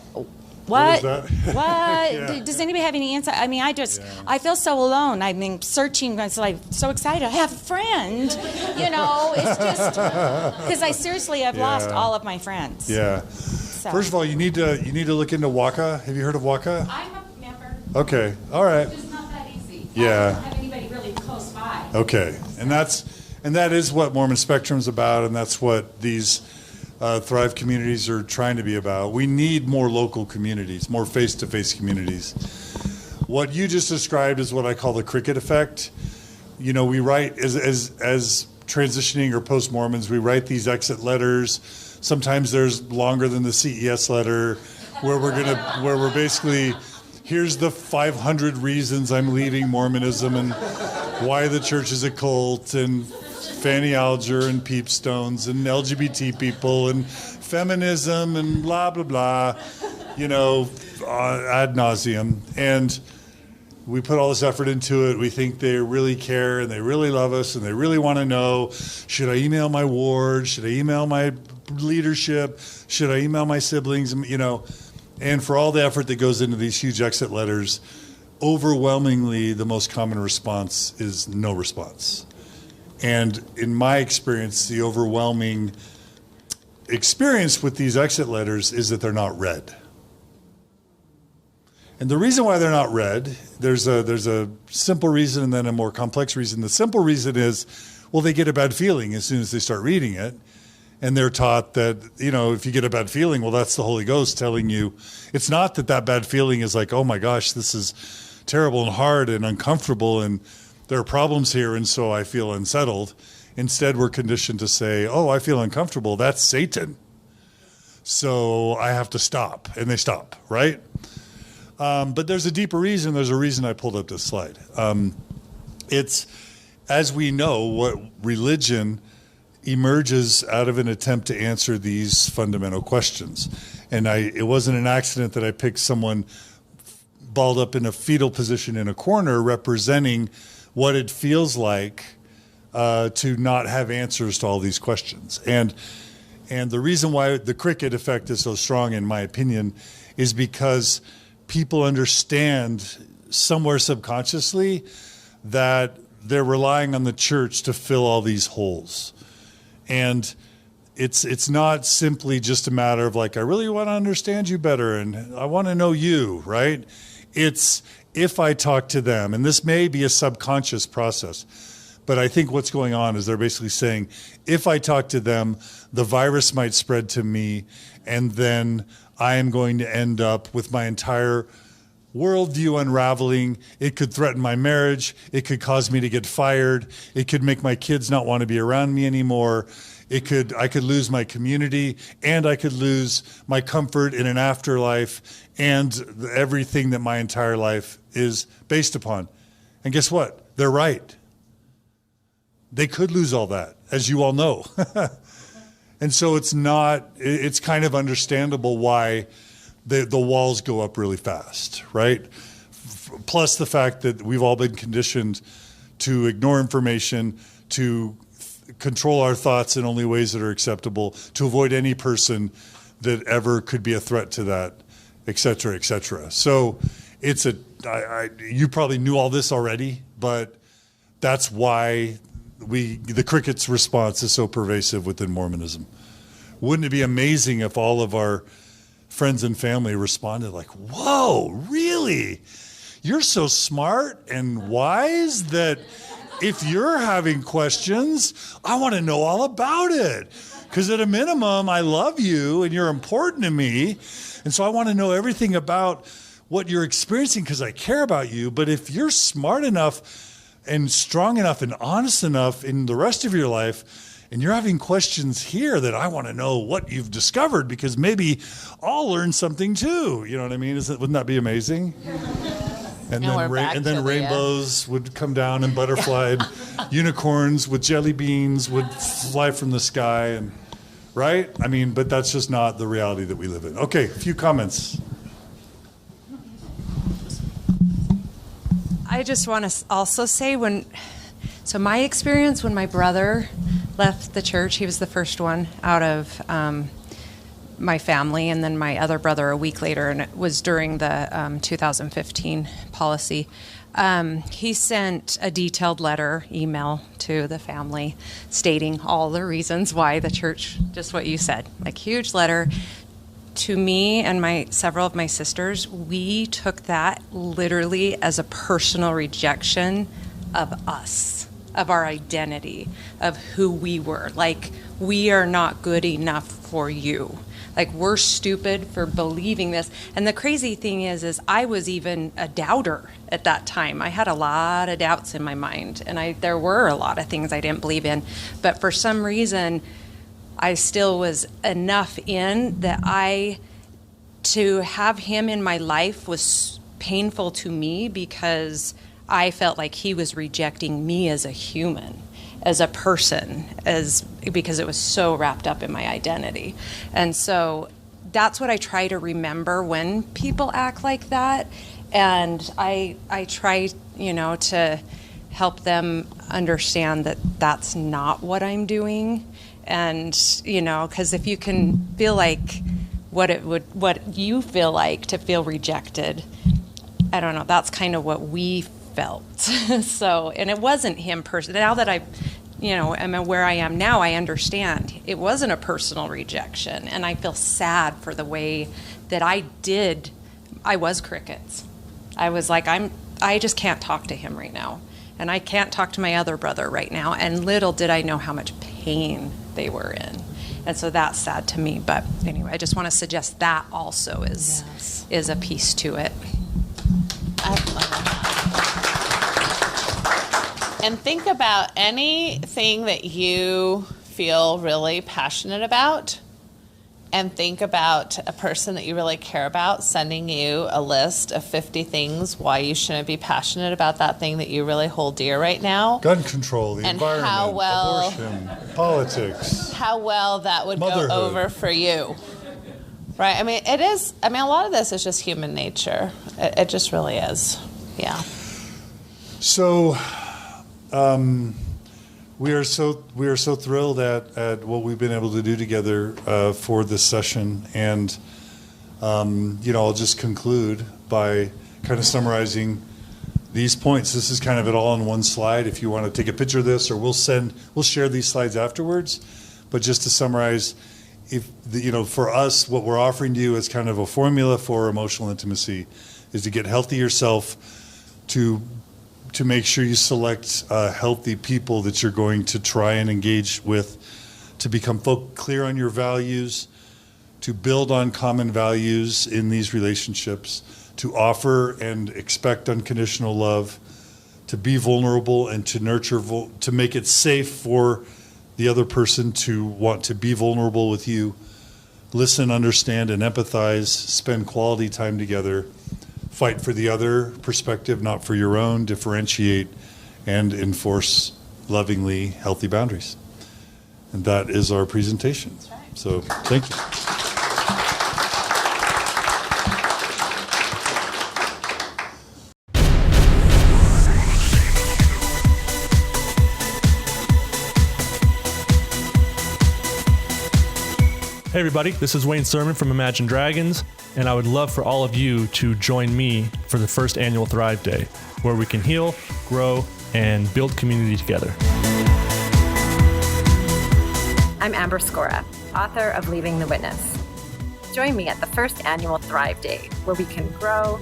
What is that? What? Yeah. Does anybody have any insight? I mean, I feel so alone. I mean, searching, I was like so excited. I have a friend. You know, it's just, because I seriously have lost all of my friends. Yeah. So. First of all, you need to look into Waka. Have you heard of Waka? I'm a member. Okay. All right. It's not that easy. Yeah. I don't have anybody really close by. Okay. And that is what Mormon Spectrum's about, and that's what these Thrive communities are trying to be about. We need more local communities, more face-to-face communities. What you just described is what I call the cricket effect. You know, we write as transitioning or post-Mormons, we write these exit letters. Sometimes there's longer than the CES letter, where we're basically, here's the 500 reasons I'm leaving Mormonism and why the church is a cult and Fanny Alger and peepstones and LGBT people and feminism and blah, blah, blah, you know, ad nauseum. And we put all this effort into it. We think they really care and they really love us and they really want to know, should I email my ward? Should I email my leadership? Should I email my siblings? You know, and for all the effort that goes into these huge exit letters, overwhelmingly the most common response is no response. And in my experience, the overwhelming experience with these exit letters is that they're not read. And the reason why they're not read, there's a simple reason and then a more complex reason. The simple reason is, well, they get a bad feeling as soon as they start reading it. And they're taught that, you know, if you get a bad feeling, well, that's the Holy Ghost telling you. It's not that bad feeling is like, oh my gosh, this is terrible and hard and uncomfortable and there are problems here and so I feel unsettled. Instead, we're conditioned to say, oh, I feel uncomfortable. That's Satan. So I have to stop. And they stop, right? But there's a deeper reason. There's a reason I pulled up this slide. It's, as we know, what religion emerges out of an attempt to answer these fundamental questions. And it wasn't an accident that I picked someone balled up in a fetal position in a corner representing what it feels like to not have answers to all these questions. And the reason why the cricket effect is so strong, in my opinion, is because people understand somewhere subconsciously that they're relying on the church to fill all these holes. And it's not simply just a matter of like, I really want to understand you better and I want to know you, right? It's if I talk to them, and this may be a subconscious process, but I think what's going on is they're basically saying, if I talk to them, the virus might spread to me, and then I am going to end up with my entire worldview unraveling. It could threaten my marriage. It could cause me to get fired. It could make my kids not want to be around me anymore. I could lose my community, and I could lose my comfort in an afterlife and everything that my entire life is based upon. And guess what? They're right. They could lose all that, as you all know. And so it's kind of understandable why the walls go up really fast, right? Plus the fact that we've all been conditioned to ignore information, to control our thoughts in only ways that are acceptable, to avoid any person that ever could be a threat to that, et cetera, et cetera. So you probably knew all this already, but that's why the cricket's response is so pervasive within Mormonism. Wouldn't it be amazing if all of our friends and family responded like, whoa, really? you're so smart and wise that if you're having questions, I want to know all about it. Because at a minimum, I love you and you're important to me. And so I want to know everything about what you're experiencing because I care about you. But if you're smart enough and strong enough and honest enough in the rest of your life, and you're having questions here that I want to know what you've discovered because maybe I'll learn something too. You know what I mean? Wouldn't that be amazing? And then rainbows would come down and butterflied unicorns with jelly beans would fly from the sky, and right? I mean, but that's just not the reality that we live in. Okay, a few comments. I just want to also say so my experience when my brother left the church, he was the first one out of my family, and then my other brother a week later, and it was during the 2015 policy. He sent a detailed email to the family stating all the reasons why the church, just what you said, like huge letter. To me and several of my sisters, we took that literally as a personal rejection of us, of our identity, of who we were. Like, we are not good enough for you. Like, we're stupid for believing this. And the crazy thing is I was even a doubter at that time. I had a lot of doubts in my mind, and there were a lot of things I didn't believe in. But for some reason, I still was enough in that to have him in my life was painful to me because I felt like he was rejecting me as a human, as a person, because it was so wrapped up in my identity. And so that's what I try to remember when people act like that. And I try, to help them understand that that's not what I'm doing. And, because if you can feel like what you feel like to feel rejected, I don't know, that's kind of what we felt. So, and it wasn't him personally. Now that I'm where I am now, I understand it wasn't a personal rejection, and I feel sad for the way that I was crickets. I was like, I just can't talk to him right now, and I can't talk to my other brother right now, and little did I know how much pain they were in. And so that's sad to me. But anyway, I just want to suggest that also is a piece to it. I love it. And think about anything that you feel really passionate about, and think about a person that you really care about sending you a list of 50 things why you shouldn't be passionate about that thing that you really hold dear right now. Gun control, the and environment, how well, abortion, politics. How well that would motherhood. go over for you. Right? I mean, a lot of this is just human nature. It just really is. Yeah. So, we are so thrilled at what we've been able to do together for this session, and I'll just conclude by kind of summarizing these points. This is kind of it all on one slide. If you want to take a picture of this, or we'll share these slides afterwards. But just to summarize, for us, what we're offering to you is kind of a formula for emotional intimacy, is to get healthy yourself, to make sure you select healthy people that you're going to try and engage with, to become clear on your values, to build on common values in these relationships, to offer and expect unconditional love, to be vulnerable and to nurture, to make it safe for the other person to want to be vulnerable with you, listen, understand, and empathize, spend quality time together, fight for the other perspective, not for your own, differentiate, and enforce lovingly healthy boundaries. And that is our presentation. That's right. So thank you. Hey everybody, this is Wayne Sermon from Imagine Dragons, and I would love for all of you to join me for the first annual Thrive Day, where we can heal, grow, and build community together. I'm Amber Scora, author of Leaving the Witness. Join me at the first annual Thrive Day, where we can grow,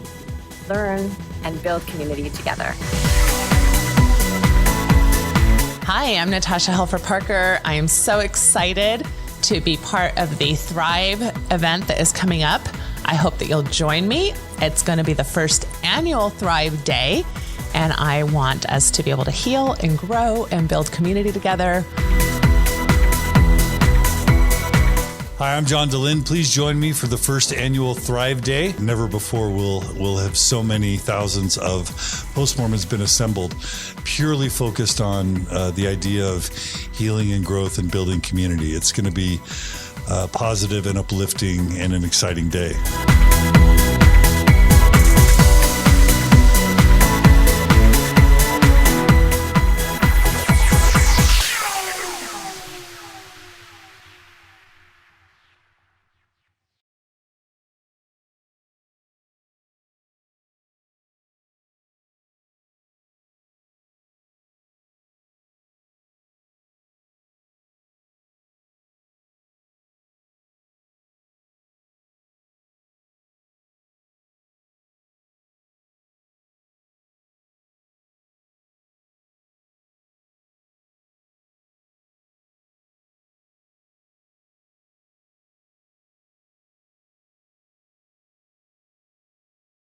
learn, and build community together. Hi, I'm Natasha Helfer Parker. I am so excited to be part of the Thrive event that is coming up. I hope that you'll join me. It's going to be the first annual Thrive Day, and I want us to be able to heal and grow and build community together. Hi, I'm John DeLynn. Please join me for the first annual Thrive Day. Never before will have so many thousands of post-Mormons been assembled, purely focused on the idea of healing and growth and building community. It's going to be positive and uplifting and an exciting day.